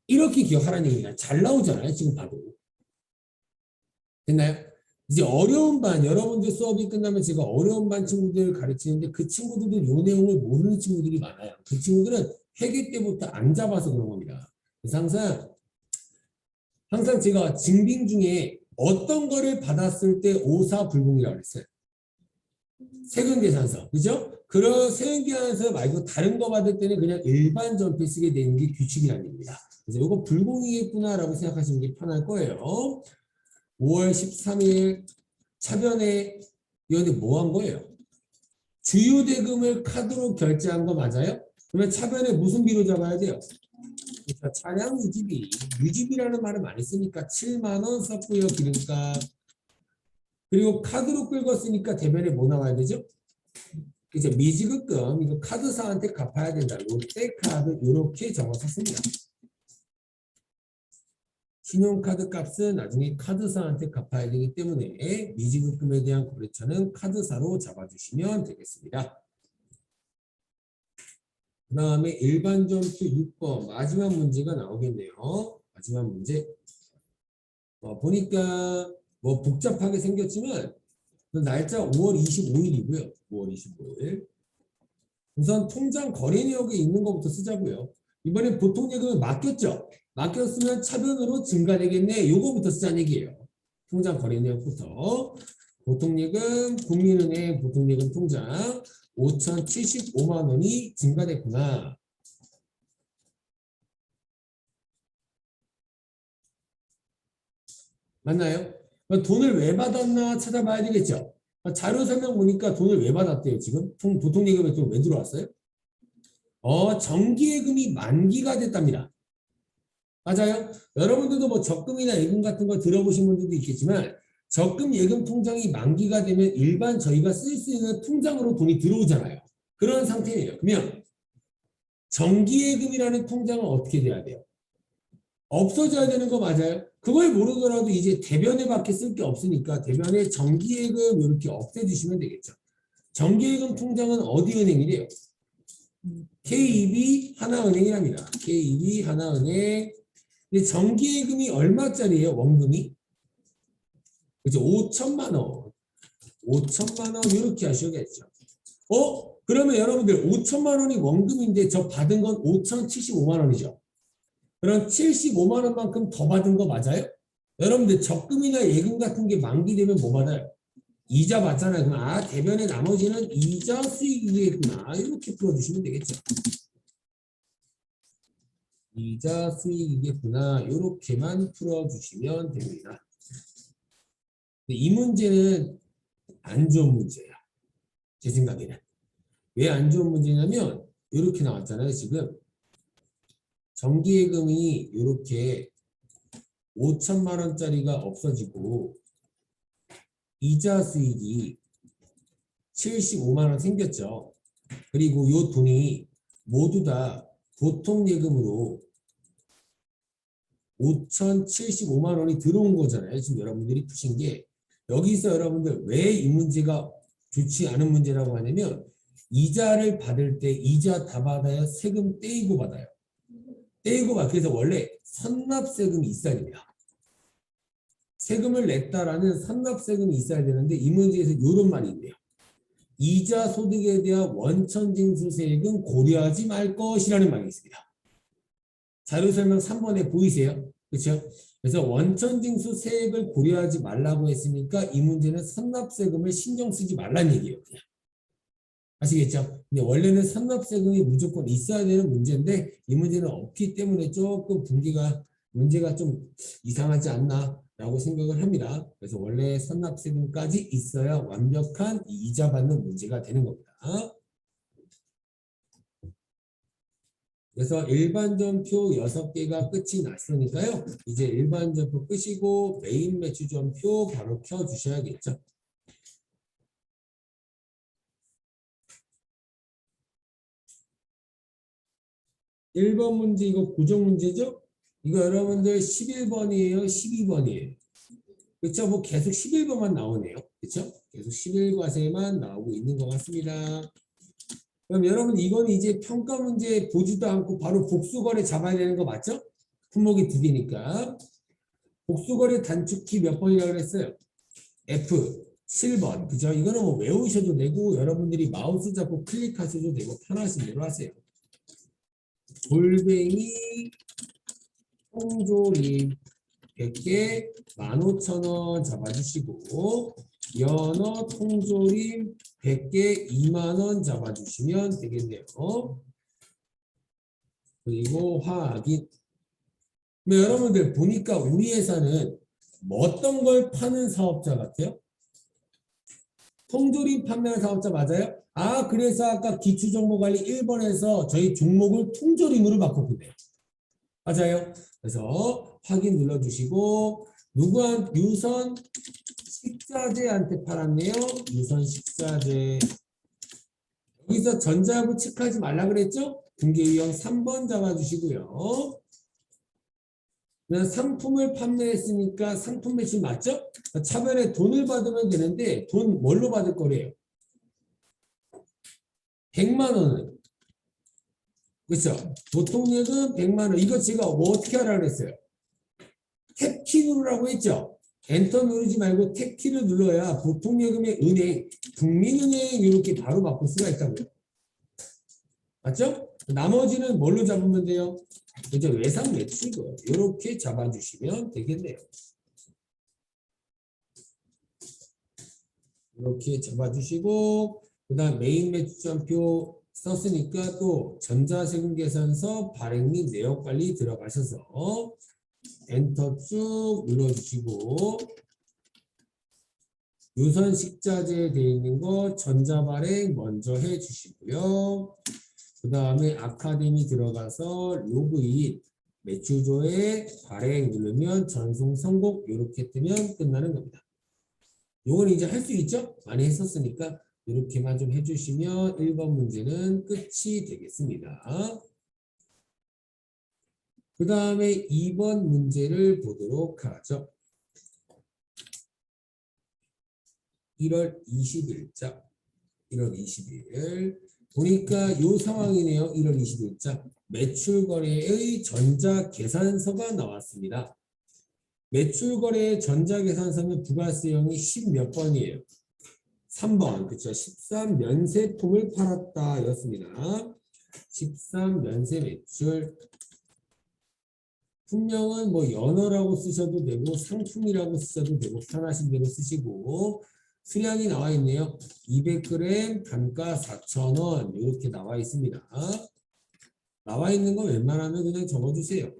이렇게 기억하라는 얘기가 잘 나오잖아요. 지금 봐도. 됐나요? 이제 어려운 반, 여러분들 수업이 끝나면 제가 어려운 반 친구들을 가르치는데 그 친구들도 이 내용을 모르는 친구들이 많아요. 그 친구들은 회계 때부터 안 잡아서 그런 겁니다. 그래서 항상 제가 증빙 중에 어떤 거를 받았을 때 오사불공이라고 했어요. 세금계산서, 그죠? 그런 세금계산서 말고 다른 거 받을 때는 그냥 일반 전표 쓰게 되는 게 규칙이라는 얘기입니다. 그래서 이거 불공이겠구나라고 생각하시는 게 편할 거예요. 5월 13일 차변에 이런데 뭐 한 거예요? 주요 대금을 카드로 결제한 거 맞아요? 그러면 차변에 무슨 비로 잡아야 돼요? 그러니까 차량 유지비, 유지비라는 말을 많이 쓰니까 7만 원 썼고요, 기름값. 그리고 카드로 긁었으니까 대변에 뭐 나와야 되죠? 이제 미지급금, 이거 카드사한테 갚아야 된다. 롯데카드 이렇게 적어서 씁니다. 신용카드 값은 나중에 카드사한테 갚아야 되기 때문에 미지급금에 대한 거래처는 카드사로 잡아주시면 되겠습니다. 그 다음에 일반점수 6번 마지막 문제가 나오겠네요. 마지막 문제. 보니까 뭐 복잡하게 생겼지만 날짜 5월 25일이고요. 5월 25일. 우선 통장 거래 내역에 있는 것부터 쓰자고요. 이번엔 보통 예금을 맡겼죠. 맡겼으면 차변으로 증가되겠네. 요거부터 쓰자는 얘기예요. 통장 거래 내역부터. 보통 예금, 국민은행 보통 예금 통장 5,075만 원이 증가됐구나. 맞나요? 돈을 왜 받았나 찾아봐야 되겠죠. 자료 설명 보니까 돈을 왜 받았대요, 지금? 보통 예금에 돈 왜 들어왔어요? 정기예금이 만기가 됐답니다. 맞아요? 여러분들도 뭐 적금이나 예금 같은 거 들어보신 분들도 있겠지만 적금 예금 통장이 만기가 되면 일반 저희가 쓸 수 있는 통장으로 돈이 들어오잖아요. 그런 상태예요. 그러면 정기예금이라는 통장은 어떻게 돼야 돼요? 없어져야 되는 거 맞아요? 그걸 모르더라도 이제 대변에 밖에 쓸 게 없으니까 대변에 정기예금 이렇게 없애주시면 되겠죠. 정기예금 통장은 어디 은행이래요? KB 하나은행이랍니다. KB 하나은행. 근데 정기예금이 얼마짜리예요? 원금이? 그죠? 5천만 원. 5천만 원 이렇게 하셔야겠죠. 그러면 여러분들 5천만 원이 원금인데 저 받은 건 5,075만 원이죠. 그럼 75만 원만큼 더 받은 거 맞아요? 여러분들 적금이나 예금 같은 게 만기되면 뭐 받아요? 이자 받잖아요. 그럼 대변에 나머지는 이자 수익이겠구나. 이렇게 풀어주시면 되겠죠. 이자 수익이겠구나. 이렇게만 풀어주시면 됩니다. 이 문제는 안 좋은 문제예요. 제 생각에는. 왜 안 좋은 문제냐면 이렇게 나왔잖아요. 지금 정기예금이 이렇게 5천만 원짜리가 없어지고 이자 수익이 75만 원 생겼죠. 그리고 이 돈이 모두 다 보통 예금으로 5,075만 원이 들어온 거잖아요. 지금 여러분들이 푸신 게 여기서 여러분들 왜 이 문제가 좋지 않은 문제라고 하냐면 이자를 받을 때 이자 다 받아야 세금 떼이고 받아요. 떼이고 받 그래서 원래 선납세금이 있어야 됩니다. 세금을 냈다라는 선납세금이 있어야 되는데 이 문제에서 이런 말이 있네요. 이자 소득에 대한 원천징수세액은 고려하지 말 것이라는 말이 있습니다. 자료 설명 3번에 보이세요? 그렇죠? 그래서 원천징수세액을 고려하지 말라고 했으니까 이 문제는 선납세금을 신경 쓰지 말란 얘기예요. 그냥. 아시겠죠? 근데 원래는 선납세금이 무조건 있어야 되는 문제인데 이 문제는 없기 때문에 조금 문제가 좀 이상하지 않나 라고 생각을 합니다. 그래서 원래 선납세금까지 있어야 완벽한 이자 받는 문제가 되는 겁니다. 그래서 일반전표 6개가 끝이 났으니까요. 이제 일반전표 끄시고 메인 매출전표 바로 켜주셔야겠죠. 1번 문제 이거 고정 문제죠? 이거 여러분들 11번이에요? 12번이에요? 그렇죠? 뭐 계속 11번만 나오네요. 그렇죠? 계속 11과세만 나오고 있는 것 같습니다. 그럼 여러분 이거는 이제 평가 문제 보지도 않고 바로 복수거래 잡아야 되는 거 맞죠? 품목이 2개니까. 복수거래 단축키 몇 번이라고 그랬어요? F 7번. 그죠? 이거는 뭐 외우셔도 되고 여러분들이 마우스 잡고 클릭하셔도 되고 편하신 대로 하세요. 골뱅이 통조림 100개 15,000원 잡아주시고 연어 통조림 100개 2만원 잡아주시면 되겠네요. 그리고 확인. 여러분들 보니까 우리 회사는 뭐 어떤 걸 파는 사업자 같아요? 통조림 판매하는 사업자 맞아요? 그래서 아까 기초정보관리 1번에서 저희 종목을 통조림으로 바꿨군요. 맞아요? 그래서 확인 눌러주시고 유선 식자재한테 팔았네요. 유선 식자재. 여기서 전자부 체크하지 말라 그랬죠? 등기유형 3번 잡아주시고요. 상품을 판매했으니까 상품 매출 맞죠? 차변에 돈을 받으면 되는데 돈 뭘로 받을 거래요? 100만 원은. 그렇죠? 보통예금 100만 원. 이거 제가 뭐 어떻게 하라고 그랬어요? 탭키 누르라고 했죠? 엔터 누르지 말고 탭키를 눌러야 보통예금의 은행, 국민은행 이렇게 바로 바꿀 수가 있다고요. 맞죠? 나머지는 뭘로 잡으면 돼요? 이제 외상 매출고 이렇게 잡아주시면 되겠네요. 이렇게 잡아주시고 그다음 메인 매출점표 썼으니까 또 전자세금계산서 발행 및 내역 관리 들어가셔서 엔터 쭉 눌러주시고 유선식자재에 되어 있는 거 전자발행 먼저 해주시고요. 그 다음에 아카데미 들어가서 로그인 매출조회 발행 누르면 전송 성공 이렇게 뜨면 끝나는 겁니다. 요건 이제 할 수 있죠? 많이 했었으니까 이렇게만 좀 해주시면 1번 문제는 끝이 되겠습니다. 그 다음에 2번 문제를 보도록 하죠. 1월 20일자 1월 20일 보니까 이 상황이네요. 1월 20일자 매출거래의 전자계산서가 나왔습니다. 매출거래의 전자계산서는 부가세형이 10 몇 번이에요. 3번 그쵸 13 면세품을 팔았다 였습니다. 13 면세 매출 품명은 뭐 연어라고 쓰셔도 되고 상품이라고 쓰셔도 되고 편하신 대로 쓰시고 수량이 나와 있네요. 200g 단가 4,000원 이렇게 나와 있습니다. 나와 있는 거 웬만하면 그냥 적어주세요.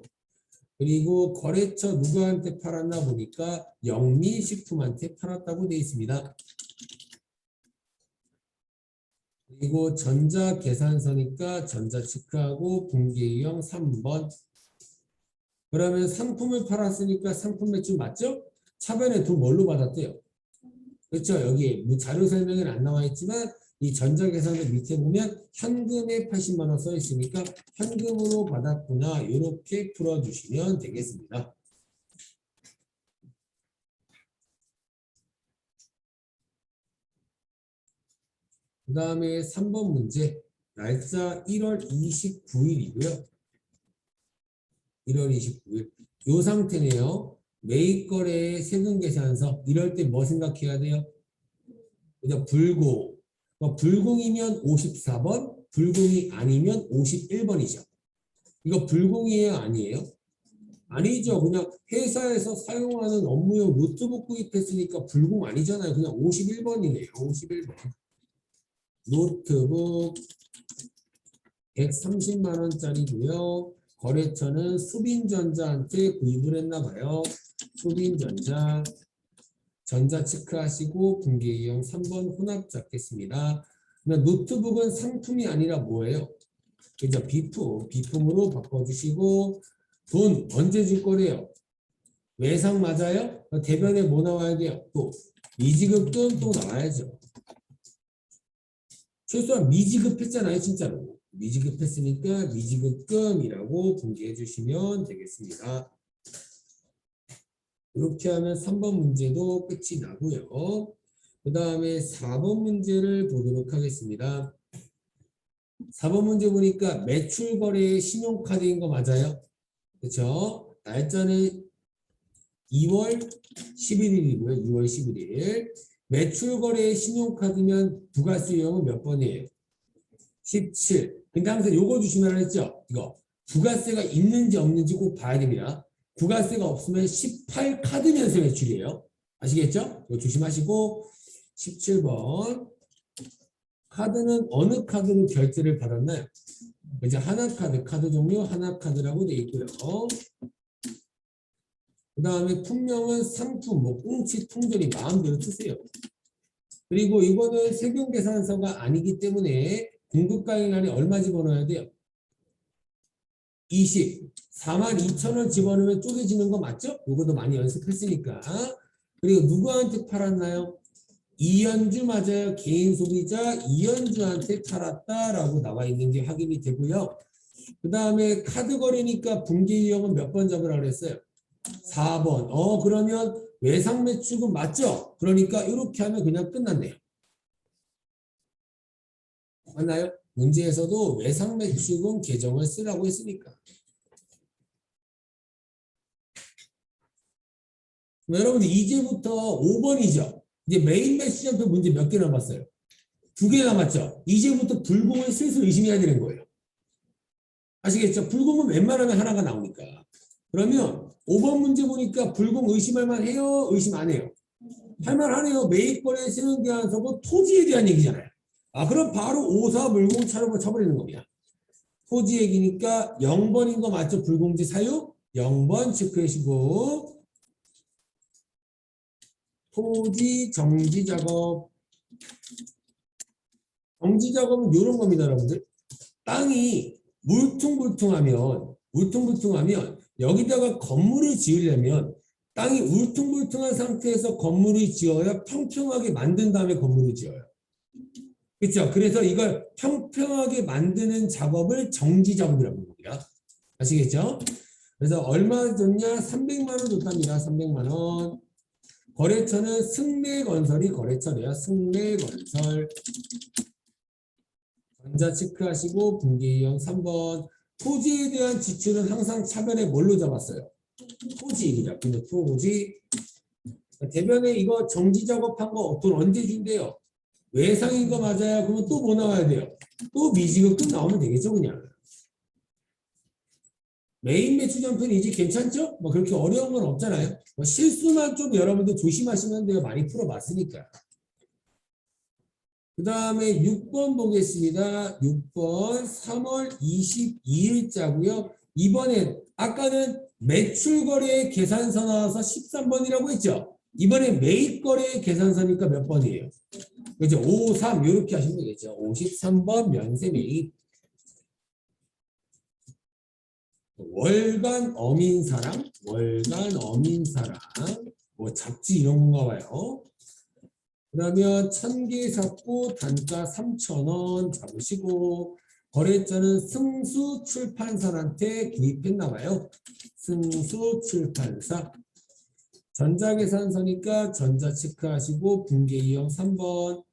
그리고 거래처 누구한테 팔았나 보니까 영미식품한테 팔았다고 되어 있습니다. 그리고 전자계산서니까 전자체크하고 분기유형 3번. 그러면 상품을 팔았으니까 상품 매출 맞죠? 차변에 돈 뭘로 받았대요? 그렇죠. 여기 자료 설명은 안 나와 있지만 이 전자계산서 밑에 보면 현금에 80만 원 써 있으니까 현금으로 받았구나 이렇게 풀어주시면 되겠습니다. 그 다음에 3번 문제 날짜 1월 29일이고요. 1월 29일 이 상태네요. 매입거래의 세금계산서 이럴 때 뭐 생각해야 돼요? 그냥 불공. 불공이면 54번, 불공이 아니면 51번이죠. 이거 불공이에요? 아니에요? 아니죠. 그냥 회사에서 사용하는 업무용 노트북 구입했으니까 불공 아니잖아요. 그냥 51번이네요. 51번. 노트북 130만 원짜리고요. 거래처는 수빈전자한테 구입을 했나 봐요. 수빈전자 전자체크하시고 분기유형 3번 혼합 잡겠습니다. 노트북은 상품이 아니라 뭐예요? 그죠? 비품으로 바꿔주시고 돈 언제 줄 거래요? 외상 맞아요? 대변에 뭐 나와야 돼요? 또 미지급금 또 나와야죠. 최소한 미지급했잖아요, 진짜로. 미지급했으니까 미지급금이라고 분기해 주시면 되겠습니다. 이렇게 하면 3번 문제도 끝이 나고요. 그 다음에 4번 문제를 보도록 하겠습니다. 4번 문제 보니까 매출 거래의 신용카드인 거 맞아요? 그렇죠? 날짜는 2월 11일이고요. 2월 11일. 매출 거래의 신용카드면 부가세형은 몇 번이에요? 17. 근데 항상 요거 주시면 했죠? 이거. 부가세가 있는지 없는지 꼭 봐야 됩니다. 부가세가 없으면 18 카드 면세 매출이에요. 아시겠죠? 이거 조심하시고 17번. 카드는 어느 카드로 결제를 받았나요? 이제 하나카드, 카드 종류 하나카드라고 되어 있고요. 그 다음에 품명은 상품, 뭐 꽁치, 통조림 마음대로 쓰세요. 그리고 이거는 세금계산서가 아니기 때문에 공급가액란에 얼마 집어넣어야 돼요? 20. 42,000원 집어넣으면 쪼개지는 거 맞죠? 이것도 많이 연습했으니까. 그리고 누구한테 팔았나요? 이현주 맞아요. 개인 소비자 이현주한테 팔았다라고 나와 있는 게 확인이 되고요. 그 다음에 카드 거래니까 분기유형은 몇 번 잡으라고 그랬어요? 4번. 그러면 외상 매출금 맞죠? 그러니까 이렇게 하면 그냥 끝났네요. 맞나요? 문제에서도 외상 매출금 계정을 쓰라고 했으니까. 여러분들 이제부터 5번이죠. 이제 메인 매출점표 문제 몇 개 남았어요? 2개 남았죠. 이제부터 불공을 슬슬 의심해야 되는 거예요. 아시겠죠? 불공은 웬만하면 하나가 나오니까. 그러면 5번 문제 보니까 불공 의심할 만해요? 의심 안 해요? 할 만하네요. 매입거래 세운 대한 서고 토지에 대한 얘기잖아요. 아, 그럼 바로 5, 4 물공 차로 쳐버리는 겁니다. 토지 얘기니까 0번인 거 맞죠? 불공지 사유 0번 체크해주고 토지 정지 작업. 정지 작업은 이런 겁니다, 여러분들. 땅이 울퉁불퉁하면 여기다가 건물을 지으려면 땅이 울퉁불퉁한 상태에서 건물을 지어야 평평하게 만든 다음에 건물을 지어요. 그렇죠? 그래서 이걸 평평하게 만드는 작업을 정지 작업이라고 합니다. 아시겠죠? 그래서 얼마 줬냐? 300만 원 줬답니다. 300만 원. 거래처는 승례건설이 거래처래요. 승례건설. 전자 체크하시고 분기형 3번. 토지에 대한 지출은 항상 차변에 뭘로 잡았어요? 토지입니다. 근데 토지. 대변에 이거 정지 작업한 거 돈 언제 준대요? 외상인 거 맞아요? 그러면 또 뭐 나와야 돼요? 또 미지급금 나오면 되겠죠, 그냥. 메인 매출 전표는 이제 괜찮죠? 뭐 그렇게 어려운 건 없잖아요. 뭐 실수만 좀 여러분들 조심하시면 돼요. 많이 풀어봤으니까. 그 다음에 6번 보겠습니다. 6번 3월 22일자고요. 이번엔 아까는 매출거래 계산서 나와서 13번이라고 했죠. 이번에 매입거래 계산서니까 몇 번이에요? 그죠? 5, 3 이렇게 하시면 되겠죠. 53번 면세 매입. 월간 어민사랑, 뭐 잡지 이런 건가 봐요. 그러면 1000개 잡고 단가 3,000원 잡으시고 거래처는 승수출판사한테 구입했나 봐요. 승수출판사. 전자계산서니까 전자 체크하시고 분계이용 3번.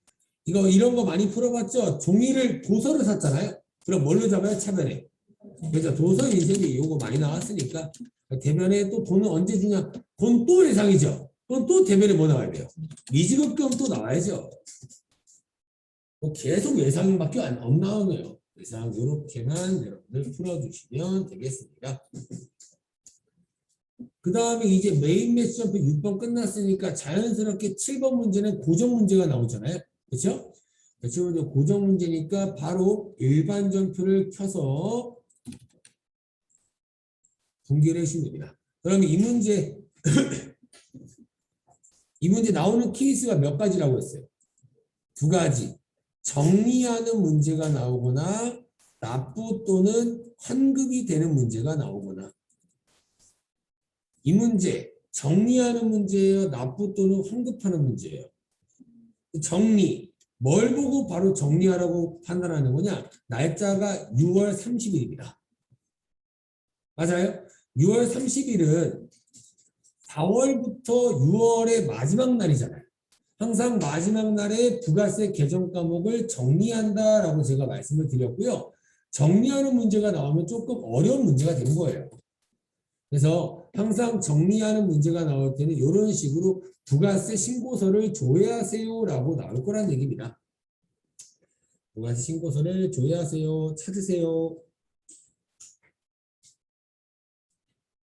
이런 거 많이 풀어봤죠? 종이를 도서를 샀잖아요. 그럼 뭘로 잡아요? 차변에. 그래서 도서 인쇄비 요거 많이 나왔으니까 대변에 또 돈은 언제 주냐? 돈 또 예상이죠. 그럼 또 대변에 뭐 나와야 돼요? 미지급금 또 나와야죠. 뭐 계속 예상밖에 안 나오네요. 예상 이렇게만 여러분들 풀어주시면 되겠습니다. 그 다음에 이제 메인 매치 점프 6번 끝났으니까 자연스럽게 7번 문제는 고정 문제가 나오잖아요. 그렇죠? 그렇죠? 고정 문제니까 바로 일반 점표를 켜서 분기를 해주시면 됩니다. 그러면 이 문제 이 문제 나오는 케이스가 몇 가지라고 했어요? 2가지. 정리하는 문제가 나오거나 납부 또는 환급이 되는 문제가 나오거나. 이 문제 정리하는 문제예요? 납부 또는 환급하는 문제예요? 정리. 뭘 보고 바로 정리하라고 판단하는 거냐? 날짜가 6월 30일입니다. 맞아요? 6월 30일은 4월부터 6월의 마지막 날이잖아요. 항상 마지막 날에 부가세 개정 과목을 정리한다라고 제가 말씀을 드렸고요. 정리하는 문제가 나오면 조금 어려운 문제가 되는 거예요. 그래서 항상 정리하는 문제가 나올 때는 이런 식으로 부가세 신고서를 조회하세요라고 나올 거란 얘기입니다. 부가세 신고서를 조회하세요. 찾으세요.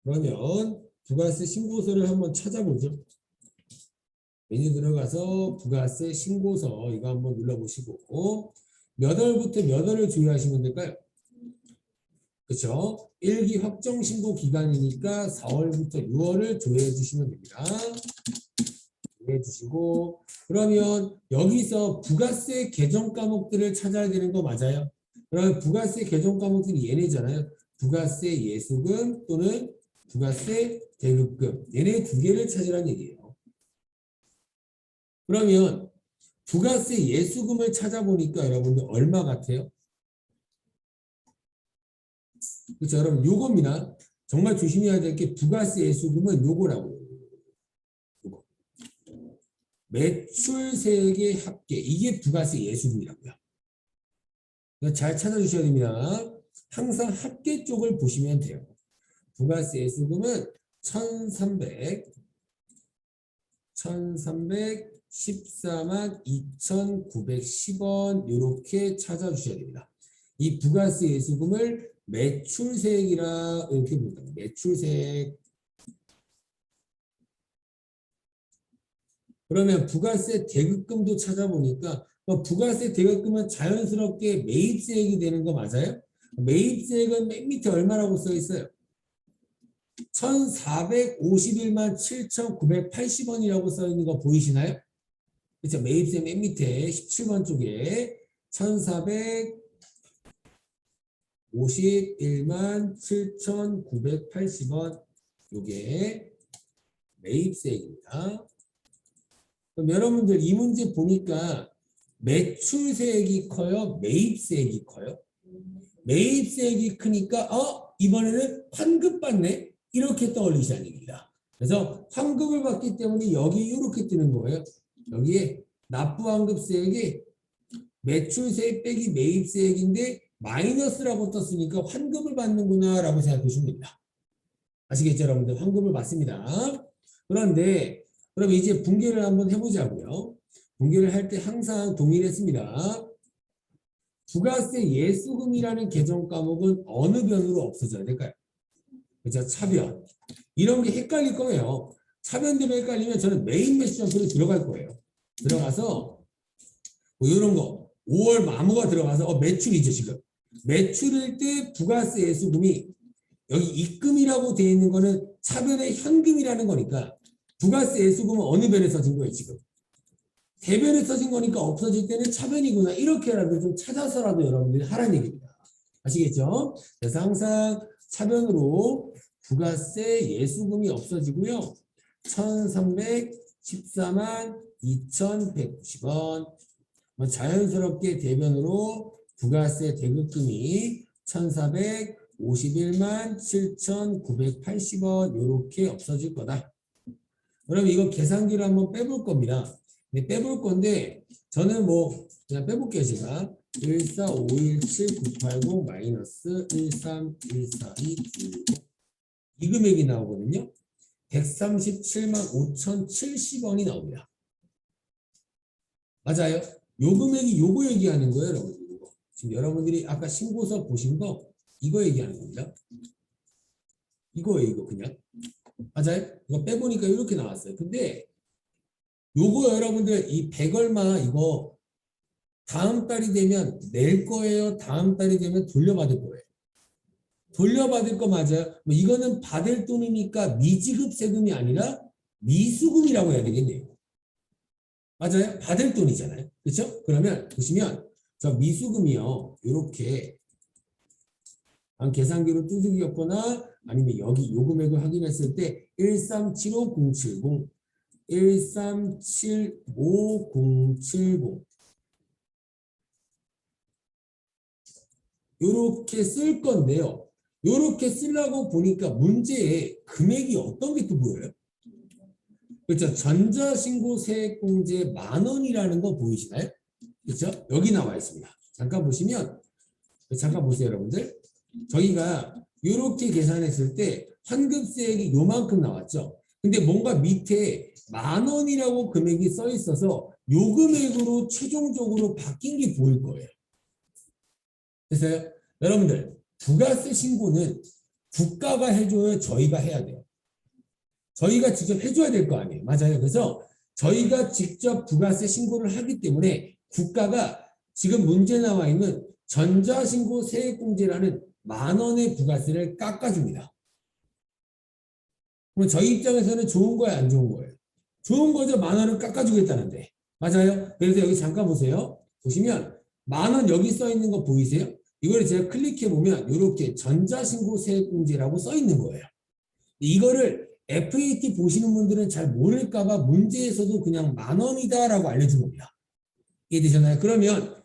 그러면 부가세 신고서를 한번 찾아보죠. 메뉴 들어가서 부가세 신고서 이거 한번 눌러보시고 몇 월부터 몇 월을 조회하시면 될까요? 그렇죠? 1기 확정 신고 기간이니까 4월부터 6월을 조회해 주시면 됩니다. 조회해 주시고 그러면 여기서 부가세 개정 과목들을 찾아야 되는 거 맞아요? 그러면 부가세 개정 과목들이 얘네잖아요. 부가세 예수금 또는 부가세 대급금 얘네 2개를 찾으라는 얘기예요. 그러면 부가세 예수금을 찾아보니까 여러분들 얼마 같아요? 그렇죠. 여러분 요겁니다. 정말 조심해야 될 게 부가세 예수금은 요거라고요. 요거. 매출세액의 합계 이게 부가세 예수금이라고요. 잘 찾아주셔야 됩니다. 항상 합계 쪽을 보시면 돼요. 부가세 예수금은 1314만 2,910원 이렇게 찾아주셔야 됩니다. 이 부가세 예수금을 매출세액이라 이렇게 봅니다. 매출세액. 그러면 부가세 대급금도 찾아보니까 부가세 대급금은 자연스럽게 매입세액이 되는 거 맞아요? 매입세액은 맨 밑에 얼마라고 써 있어요? 1,451만 7,980원이라고 써 있는 거 보이시나요? 그렇죠? 매입세 맨 밑에 17번 쪽에 1,451만 7,980원 요게 매입세액입니다. 그럼 여러분들 이 문제 보니까 매출세액이 커요? 매입세액이 커요? 매입세액이 크니까 이번에는 환급 받네? 이렇게 떠올리시는 얘기입니다. 그래서 환급을 받기 때문에 여기 이렇게 뜨는 거예요. 여기에 납부환급세액이 매출세액 빼기 매입세액인데 마이너스라고 떴으니까 환급을 받는구나 라고 생각하시면 됩니다. 아시겠죠 여러분들? 환급을 받습니다. 그런데 그럼 이제 분계를 한번 해보자고요. 분계를 할 때 항상 동일했습니다. 부가세 예수금이라는 개정 과목은 어느 변으로 없어져야 될까요? 그렇죠? 차변. 이런 게 헷갈릴 거예요. 차변 되면 헷갈리면 저는 메인 매수 점수로 들어갈 거예요. 들어가서 뭐 이런 거 5월 마무가 들어가서 매출이죠 지금. 매출일 때 부가세 예수금이 여기 입금이라고 되어 있는 거는 차변의 현금이라는 거니까 부가세 예수금은 어느 변에 써진 거예요 지금? 대변에 써진 거니까 없어질 때는 차변이구나 이렇게라도 좀 찾아서라도 여러분들이 하라는 얘기입니다. 아시겠죠? 그래서 항상 차변으로 부가세 예수금이 없어지고요. 1,314만 2,190원 자연스럽게 대변으로 부가세 대급금이 1,451만 7,980원 이렇게 없어질 거다. 그럼 이거 계산기를 한번 빼볼 겁니다. 빼볼 건데 저는 뭐 그냥 빼볼게요. 제가 14517,980 마이너스 1314290 이 금액이 나오거든요. 137만 5,070원이 나옵니다. 맞아요? 요 금액이 요거 얘기하는 거예요. 여러분들. 이거. 지금 여러분들이 아까 신고서 보신 거 이거 얘기하는 겁니다. 이거예요. 이거 그냥. 맞아요? 이거 빼보니까 이렇게 나왔어요. 근데 요거 여러분들 이 100 얼마 이거 다음 달이 되면 낼 거예요? 다음 달이 되면 돌려받을 거예요? 돌려받을 거 맞아요? 뭐 이거는 받을 돈이니까 미지급 세금이 아니라 미수금이라고 해야 되겠네요. 맞아요? 받을 돈이잖아요. 그렇죠? 그러면 보시면 저 미수금이요. 이렇게 계산기로 두들겼거나 아니면 여기 요 금액을 확인했을 때 1375070 1375070 요렇게 쓸 건데요. 요렇게 쓰려고 보니까 문제에 금액이 어떤 게 또 보여요? 그렇죠. 전자신고 세액공제 10,000원이라는 거 보이시나요? 그렇죠? 여기 나와 있습니다. 잠깐 보시면 잠깐 보세요 여러분들. 저희가 이렇게 계산했을 때 환급세액이 요만큼 나왔죠. 근데 뭔가 밑에 10,000원이라고 금액이 써 있어서 요 금액으로 최종적으로 바뀐 게 보일 거예요. 됐어요? 여러분들 부가세 신고는 국가가 해줘요? 저희가 해야 돼요? 저희가 직접 해줘야 될 거 아니에요. 맞아요. 그래서 저희가 직접 부가세 신고를 하기 때문에 국가가 지금 문제 나와 있는 전자신고 세액공제라는 10,000원의 부가세를 깎아줍니다. 그럼 저희 입장에서는 좋은 거야, 안 좋은 거예요? 좋은 거죠. 10,000원을 깎아주겠다는데. 맞아요. 그래서 여기 잠깐 보세요. 보시면 10,000원 여기 써 있는 거 보이세요? 이걸 제가 클릭해 보면 이렇게 전자신고 세액공제라고 써 있는 거예요. 이거를 FAT 보시는 분들은 잘 모를까봐 문제에서도 그냥 10,000원이다라고 알려준 겁니다. 이해되셨나요? 그러면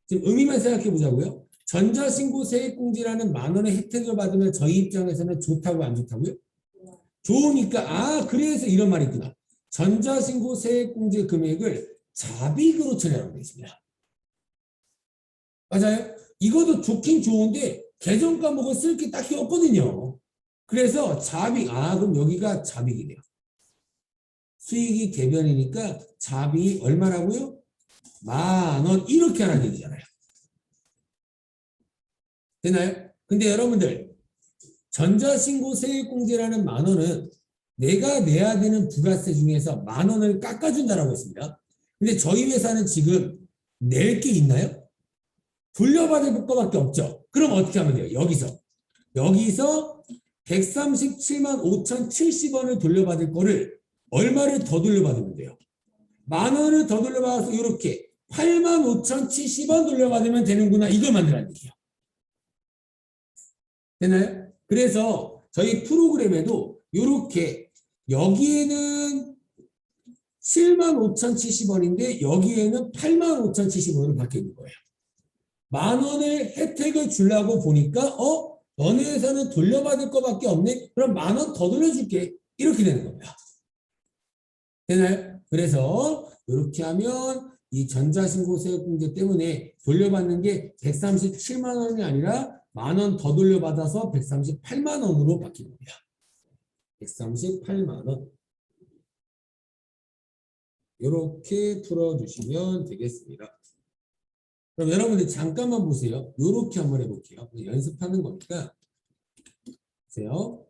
지금 의미만 생각해 보자고요. 전자신고 세액공제라는 10,000원의 혜택을 받으면 저희 입장에서는 좋다고 안 좋다고요? 좋으니까 그래서 이런 말이 있구나. 전자신고 세액공제 금액을 자비그로 처리하라고 되어 있습니다. 맞아요? 이것도 좋긴 좋은데 개정 과목은 쓸 게 딱히 없거든요. 그래서 자비, 그럼 여기가 자비이네요. 수익이 대변이니까 자비 얼마라고요? 10,000원 이렇게 하라는 얘기잖아요. 되나요? 근데 여러분들 전자신고 세액공제라는 10,000원은 내가 내야 되는 부가세 중에서 10,000원을 깎아준다라고 했습니다. 근데 저희 회사는 지금 낼 게 있나요? 돌려받을 것밖에 없죠. 그럼 어떻게 하면 돼요? 여기서 137만 5,070원을 돌려받을 거를 얼마를 더 돌려받으면 돼요? 10,000원을 더 돌려받아서 이렇게 85,070원 돌려받으면 되는구나. 이걸 만들어야 돼요. 되나요? 그래서 저희 프로그램에도 이렇게 여기에는 75,070원인데 여기에는 85,070원으로 바뀌어 있는 거예요. 10,000원을 혜택을 주려고 보니까 너네 회사는 돌려받을 거밖에 없네. 그럼 10,000원 더 돌려줄게. 이렇게 되는 겁니다. 되나요? 그래서 이렇게 하면 이 전자신고세액공제 때문에 돌려받는 게 137만 원이 아니라 10,000원 더 돌려받아서 138만 원으로 바뀌는 겁니다. 138만 원. 이렇게 풀어주시면 되겠습니다. 그럼 여러분들 잠깐만 보세요. 이렇게 한번 해볼게요. 연습하는 거니까. 보세요.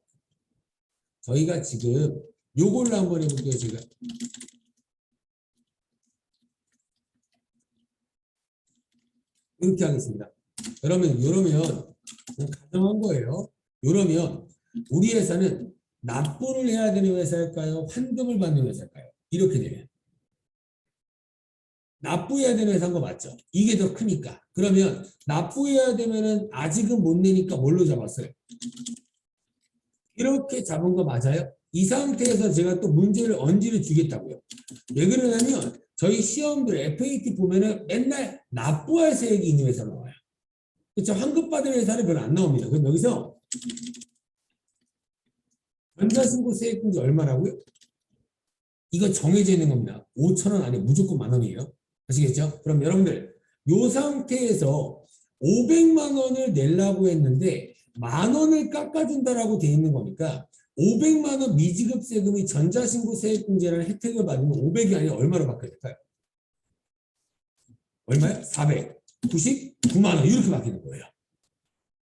저희가 지금 요걸로 한번 해볼게요. 제가. 이렇게 하겠습니다. 여러분, 이러면 가정한 거예요. 이러면 우리 회사는 납부를 해야 되는 회사일까요? 환급을 받는 회사일까요? 이렇게 되면. 납부해야 되는 회사인 거 맞죠? 이게 더 크니까. 그러면 납부해야 되면은 아직은 못 내니까 뭘로 잡았어요? 이렇게 잡은 거 맞아요? 이 상태에서 제가 또 문제를 언지를 주겠다고요. 왜 그러냐면 저희 시험들 FAT 보면은 맨날 납부할 세액이 있는 회사 나와요. 그렇죠? 환급받을 회사는 별로 안 나옵니다. 그럼 여기서 전자신고세액공제 얼마라고요? 이거 정해져 있는 겁니다. 5,000원 안에 무조건 10,000원이에요. 아시겠죠? 그럼 여러분들 이 상태에서 500만 원을 내려고 했는데 10,000원을 깎아준다라고 돼 있는 거니까 500만 원 미지급 세금이 전자신고세액공제라는 혜택을 받으면 500이 아니라 얼마로 바뀌어야 될까요? 얼마요? 499만 원 이렇게 바뀌는 거예요.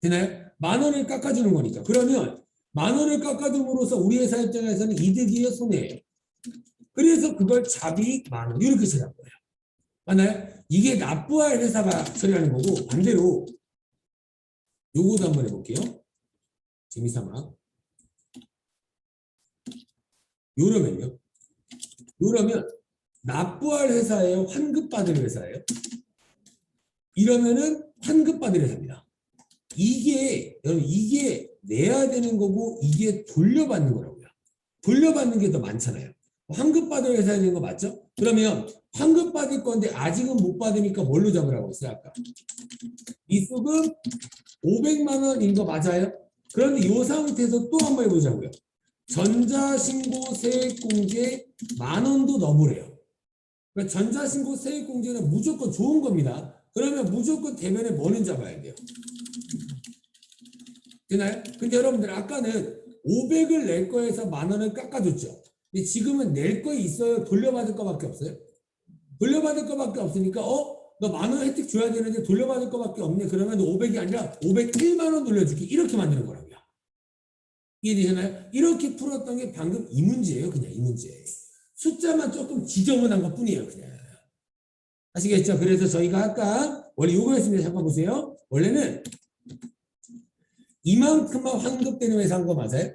되나요? 10,000원을 깎아주는 거니까. 그러면 10,000원을 깎아줌으로써 우리 회사 입장에서는 이득이에요, 손해예요? 그래서 그걸 자비익 10,000원 이렇게 처리한 거예요. 맞나요? 이게 납부할 회사가 처리하는 거고 반대로 요거도 한번 해볼게요. 재미삼아. 요러면요. 요러면 납부할 회사예요? 환급받을 회사예요? 이러면은 환급받을 회사입니다. 여러분 이게 내야 되는 거고 이게 돌려받는 거라고요. 돌려받는 게 더 많잖아요. 환급받을 회사에 되는 거 맞죠? 그러면 환급받을 건데 아직은 못 받으니까 뭘로 잡으라고 했어요 아까? 미수금 500만 원인 거 맞아요? 그런데 이 상태에서 또 한번 해보자고요. 전자신고세액공제 10,000원도 넘으래요. 그러니까 전자신고세액공제는 무조건 좋은 겁니다. 그러면 무조건 대면에 뭐는 잡아야 돼요? 되나요? 근데 여러분들 아까는 500을 낼 거에서 10,000원을 깎아줬죠. 근데 지금은 낼 거 있어요? 돌려받을 거밖에 없어요? 돌려받을 거밖에 없으니까 너 10,000원 혜택 줘야 되는데 돌려받을 거밖에 없네. 그러면 500이 아니라 501만 원 돌려줄게. 이렇게 만드는 거라고요. 이해되시나요? 이렇게 풀었던 게 방금 이 문제예요. 그냥 이 문제. 숫자만 조금 지저분한 것 뿐이에요. 그냥. 아시겠죠? 그래서 저희가 아까 원래 요거였습니다. 잠깐 보세요. 원래는 이만큼만 환급되는 회사인 거 맞아요?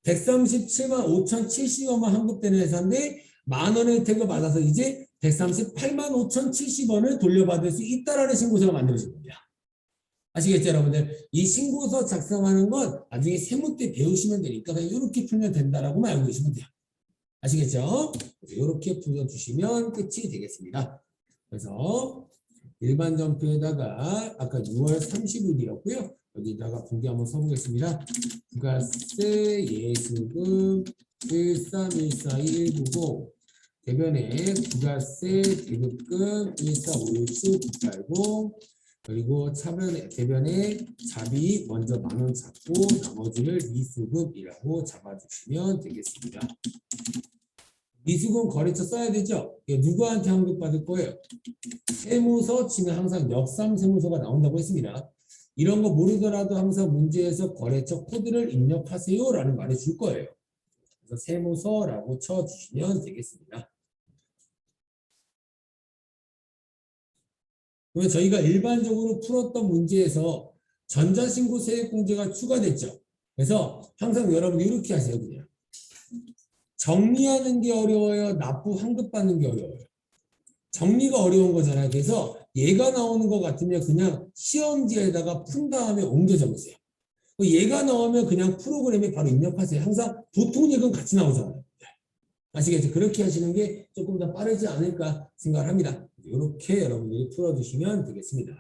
137만 5,070원만 환급되는 회사인데 10,000원의 혜택을 받아서 이제 138만 5,070원을 돌려받을 수 있다라는 신고서가 만들어진 겁니다. 아시겠죠, 여러분들? 이 신고서 작성하는 건 나중에 세무 때 배우시면 되니까 그냥 이렇게 풀면 된다라고만 알고 계시면 돼요. 아시겠죠? 이렇게 풀어주시면 끝이 되겠습니다. 그래서 일반 점표에다가 아까 6월 30일이었고요. 여기다가 공개 한번 써보겠습니다. 부가세 예수금 1314190 대변에 부가세 대급금 1456780 그리고 대변에 자비 먼저 10,000원 잡고 나머지를 미수금이라고 잡아주시면 되겠습니다. 미수금 거래처 써야 되죠? 누구한테 환급 받을 거예요? 세무서 치면 항상 역삼 세무서가 나온다고 했습니다. 이런 거 모르더라도 항상 문제에서 거래처 코드를 입력하세요라는 말을 줄 거예요. 그래서 세무서라고 쳐주시면 되겠습니다. 그러면 저희가 일반적으로 풀었던 문제에서 전자신고 세액공제가 추가됐죠. 그래서 항상 여러분 이렇게 하세요. 그냥 정리하는 게 어려워요, 납부 환급 받는 게 어려워요. 정리가 어려운 거잖아요. 그래서 얘가 나오는 것 같으면 그냥 시험지에다가 푼 다음에 옮겨 적으세요. 얘가 나오면 그냥 프로그램에 바로 입력하세요. 항상 보통 얘는 같이 나오잖아요. 아시겠죠? 그렇게 하시는 게 조금 더 빠르지 않을까 생각을 합니다. 이렇게 여러분들이 풀어주시면 되겠습니다.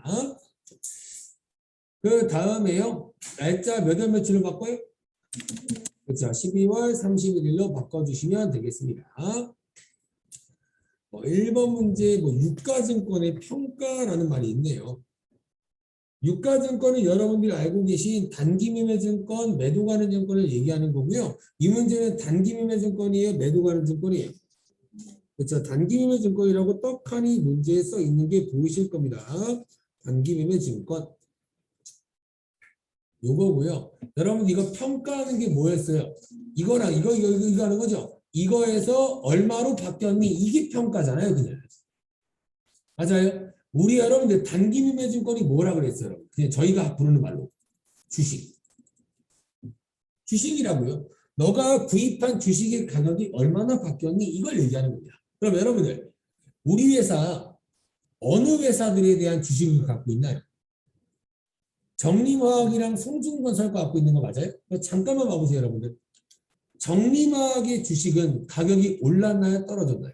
그 다음에요. 날짜 몇 월 며칠로 바꿔요? 그렇죠. 12월 31일로 바꿔주시면 되겠습니다. 1번 문제 유가증권의 평가라는 말이 있네요. 유가증권은 여러분들이 알고 계신 단기매매증권, 매도가는 증권을 얘기하는 거고요. 이 문제는 단기매매증권이에요, 매도가는 증권이에요. 그렇죠. 단기매매증권이라고 떡하니 문제에 써 있는 게 보이실 겁니다. 단기매매증권. 요거고요. 여러분 이거 평가하는 게 뭐였어요? 이거랑 이거 하는 거죠. 이거에서 얼마로 바뀌었니? 이게 평가잖아요, 그냥. 맞아요. 우리 여러분들 단기매매증권이 뭐라 그랬어요? 그냥 저희가 부르는 말로 주식. 주식이라고요. 너가 구입한 주식의 가격이 얼마나 바뀌었니? 이걸 얘기하는 겁니다. 그럼 여러분들 우리 회사 어느 회사들에 대한 주식을 갖고 있나요? 정림화학이랑 성준건설 갖고 있는 거 맞아요? 잠깐만 봐보세요, 여러분들. 정림화학의 주식은 가격이 올랐나요? 떨어졌나요?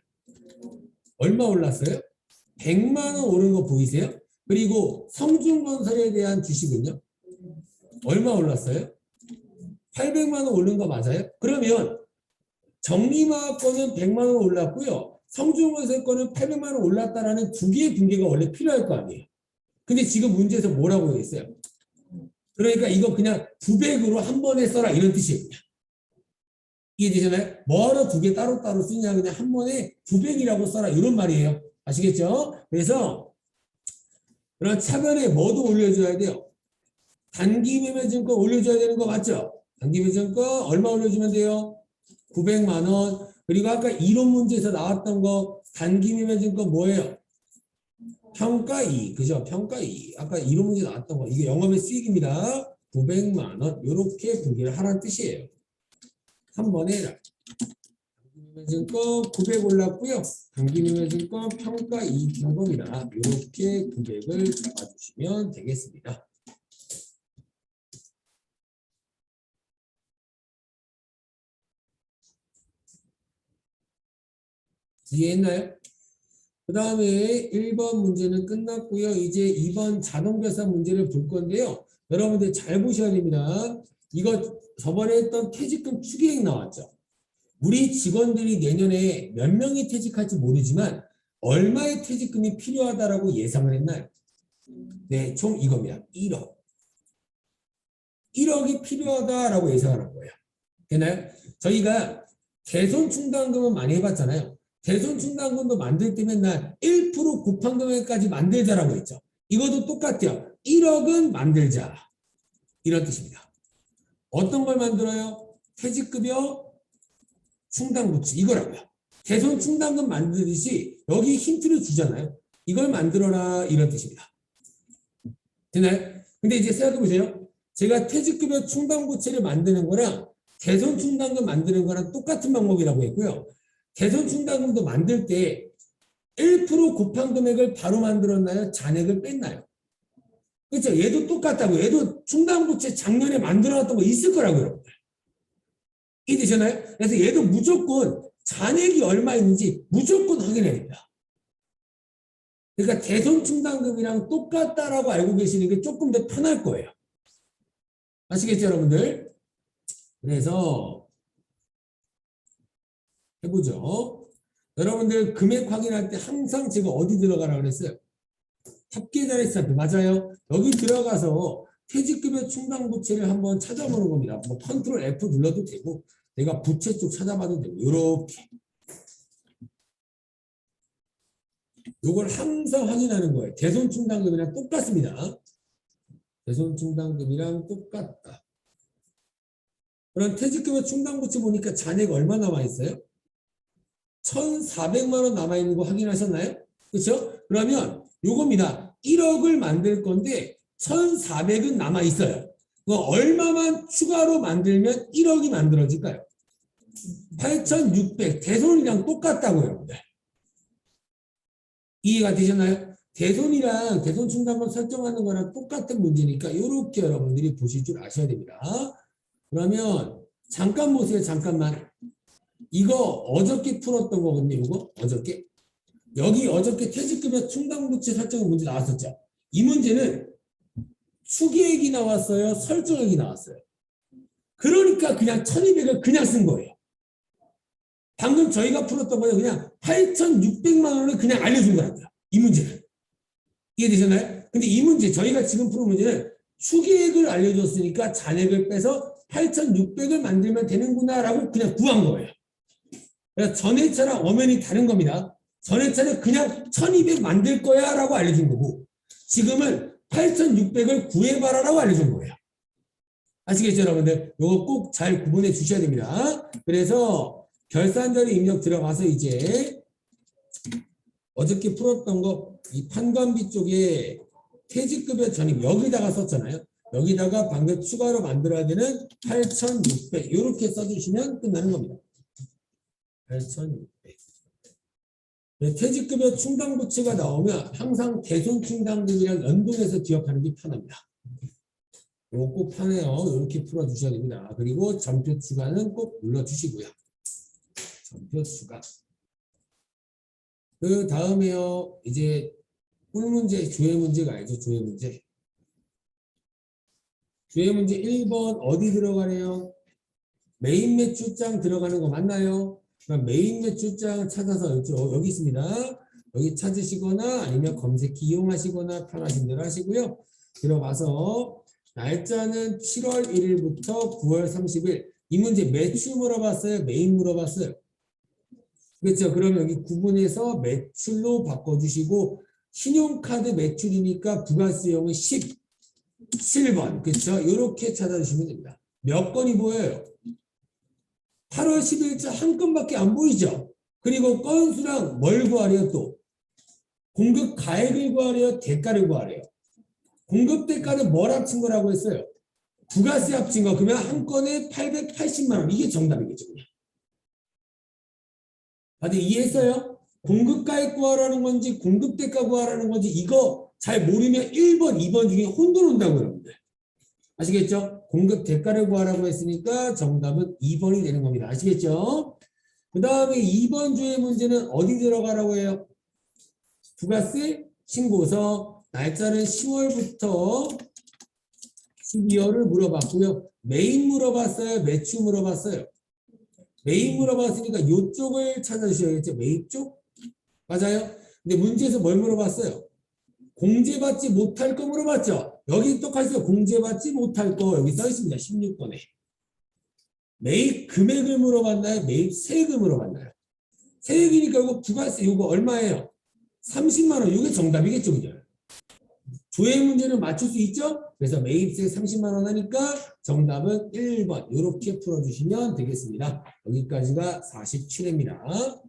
얼마 올랐어요? 100만 원 오른 거 보이세요? 그리고 성준건설에 대한 주식은요? 얼마 올랐어요? 800만 원 오른 거 맞아요? 그러면 정림화학 거는 100만 원 올랐고요. 성준건설 거는 800만 원 올랐다라는 두 개의 붕괴가 원래 필요할 거 아니에요. 근데 지금 문제에서 뭐라고 했어요? 그러니까 이거 그냥 900으로 한 번에 써라 이런 뜻이에요. 이해되잖아요? 뭐하러 두 개 따로따로 쓰냐 그냥 한 번에 900이라고 써라 이런 말이에요. 아시겠죠? 그래서 그런 차변에 뭐도 올려줘야 돼요. 단기매매증권 올려줘야 되는 거 맞죠? 단기매매증권 얼마 올려주면 돼요? 900만 원. 그리고 아까 이론 문제에서 나왔던 거 단기매매증권 뭐예요? 평가이익. 그죠? 평가이익. 아까 이론 문제 나왔던 거 이게 영업의 수익입니다. 900만 원. 이렇게 분기를 하라는 뜻이에요. 한 번에 해라. 단기매매증권 900 올랐고요. 단기매매증권 평가이익인 겁니다. 이렇게 900을 잡아주시면 되겠습니다. 이해했나요? 그 다음에 1번 문제는 끝났고요. 이제 2번 자동계산 문제를 볼 건데요. 여러분들 잘 보셔야 됩니다. 이거 저번에 했던 퇴직금 추계액 나왔죠. 우리 직원들이 내년에 몇 명이 퇴직할지 모르지만 얼마의 퇴직금이 필요하다라고 예상을 했나요? 네, 총 이겁니다. 1억. 1억이 필요하다라고 예상을 한 거예요. 되나요? 저희가 개손 충당금은 많이 해봤잖아요. 대손 충당금도 만들 때 맨날 1% 곱한 금액까지 만들자라고 했죠. 이것도 똑같아요. 1억은 만들자. 이런 뜻입니다. 어떤 걸 만들어요? 퇴직급여 충당부치 이거라고요. 대손 충당금 만들듯이 여기 힌트를 주잖아요. 이걸 만들어라 이런 뜻입니다. 되나요? 근데 이제 생각해 보세요. 제가 퇴직급여 충당부치를 만드는 거랑 대손 충당금 만드는 거랑 똑같은 방법이라고 했고요. 대손 충당금도 만들 때 1% 곱한 금액을 바로 만들었나요? 잔액을 뺐나요? 그렇죠? 얘도 똑같다고. 얘도 충당부채 작년에 만들어놨던 거 있을 거라고요, 여러분들. 이해되셨나요? 그래서 얘도 무조건 잔액이 얼마 있는지 무조건 확인해야 됩니다. 그러니까 대손 충당금이랑 똑같다라고 알고 계시는 게 조금 더 편할 거예요. 아시겠죠, 여러분들? 그래서 해보죠. 여러분들 금액 확인할 때 항상 제가 어디 들어가라고 그랬어요? 탑계좌리스한테 맞아요. 여기 들어가서 퇴직급여 충당부채를 한번 찾아보는 겁니다. 뭐 컨트롤 F 눌러도 되고 내가 부채 쪽 찾아봐도 되고 이렇게 요걸 항상 확인하는 거예요. 대손 충당금이랑 똑같습니다. 대손 충당금이랑 똑같다. 그럼 퇴직금의 충당부채 보니까 잔액 얼마 남아있어요? 1,400만 원 남아있는 거 확인하셨나요? 그렇죠? 그러면 요겁니다. 1억을 만들 건데 1,400은 남아있어요. 얼마만 추가로 만들면 1억이 만들어질까요? 8,600 대손이랑 똑같다고요, 여러분들. 이해가 되셨나요? 대손이랑 대손 충당금 설정하는 거랑 똑같은 문제니까 이렇게 여러분들이 보실 줄 아셔야 됩니다. 그러면 잠깐 보세요. 잠깐만. 이거 어저께 풀었던 거거든요. 이거 어저께. 여기 어저께 퇴직금액 충당부채 설정 문제 나왔었죠. 이 문제는 추계액이 나왔어요. 설정액이 나왔어요. 그러니까 그냥 1,200을 그냥 쓴 거예요. 방금 저희가 풀었던 거는 그냥 8,600만 원을 그냥 알려준 거랍니다. 이 문제는. 이해되셨나요? 근데 이 문제, 저희가 지금 푸는 문제는 추계액을 알려줬으니까 잔액을 빼서 8,600을 만들면 되는구나 라고 그냥 구한 거예요. 그래서 전회차랑 엄연히 다른 겁니다. 전회차는 그냥 1,200 만들 거야 라고 알려준 거고, 지금은 8,600을 구해봐라 라고 알려준 거예요. 아시겠죠, 여러분들? 이거 꼭 잘 구분해 주셔야 됩니다. 그래서 결산자료 입력 들어가서 이제 어저께 풀었던 거 이 판관비 쪽에 퇴직급여 전입 여기다가 썼잖아요. 여기다가 방금 추가로 만들어야 되는 8,600 이렇게 써주시면 끝나는 겁니다. 8,600 퇴직급여 충당부채가 나오면 항상 대손충당금이랑 연동해서 기억하는 게 편합니다. 이거 꼭 편해요. 이렇게 풀어주셔야 됩니다. 그리고 전표 추가는 꼭 눌러주시고요. 전표 추가. 그 다음에요. 이제 꿀문제, 주의 문제가 아니죠. 주의 문제. 주의 문제 1번 어디 들어가네요? 메인 매출장 들어가는 거 맞나요? 그럼 메인 매출장 찾아서 여기 있습니다. 여기 찾으시거나 아니면 검색기 이용하시거나 편하신 대로 하시고요. 들어가서 날짜는 7월 1일부터 9월 30일. 이 문제 매출 물어봤어요? 메인 물어봤어요? 그렇죠. 그럼 여기 구분해서 매출로 바꿔주시고 신용카드 매출이니까 부가세용은 17번. 그렇죠. 이렇게 찾아주시면 됩니다. 몇 건이 보여요? 8월 10일자 한 건밖에 안 보이죠. 그리고 건수랑 뭘 구하래요? 또 공급 가액을 구하래요? 대가를 구하래요? 공급 대가는 뭘 합친 거라고 했어요? 부가세 합친 거. 그러면 한 건에 880만 원. 이게 정답이겠죠. 다들 이해했어요? 공급가액 구하라는 건지 공급대가 구하라는 건지 이거 잘 모르면 1번, 2번 중에 혼돈 온다고요, 여러분들. 아시겠죠? 공급대가를 구하라고 했으니까 정답은 2번이 되는 겁니다. 아시겠죠? 그 다음에 2번 주의 문제는 어디 들어가라고 해요? 부가세 신고서 날짜는 10월부터 12월을 물어봤고요. 메인 물어봤어요? 매출 물어봤어요? 메인 물어봤으니까 이쪽을 찾아주셔야겠죠. 메인 쪽? 맞아요? 근데 문제에서 뭘 물어봤어요? 공제받지 못할 거 물어봤죠? 여기 똑같아요. 공제받지 못할 거 여기 써 있습니다. 16번에. 매입 금액을 물어봤나요? 매입 세액을 물어봤나요? 세액이니까 이거 부가세 이거 얼마예요? 30만 원. 이게 정답이겠죠. 그죠? 조회 문제는 맞출 수 있죠? 그래서 매입세 30만 원 하니까 정답은 1번 이렇게 풀어주시면 되겠습니다. 여기까지가 47회입니다.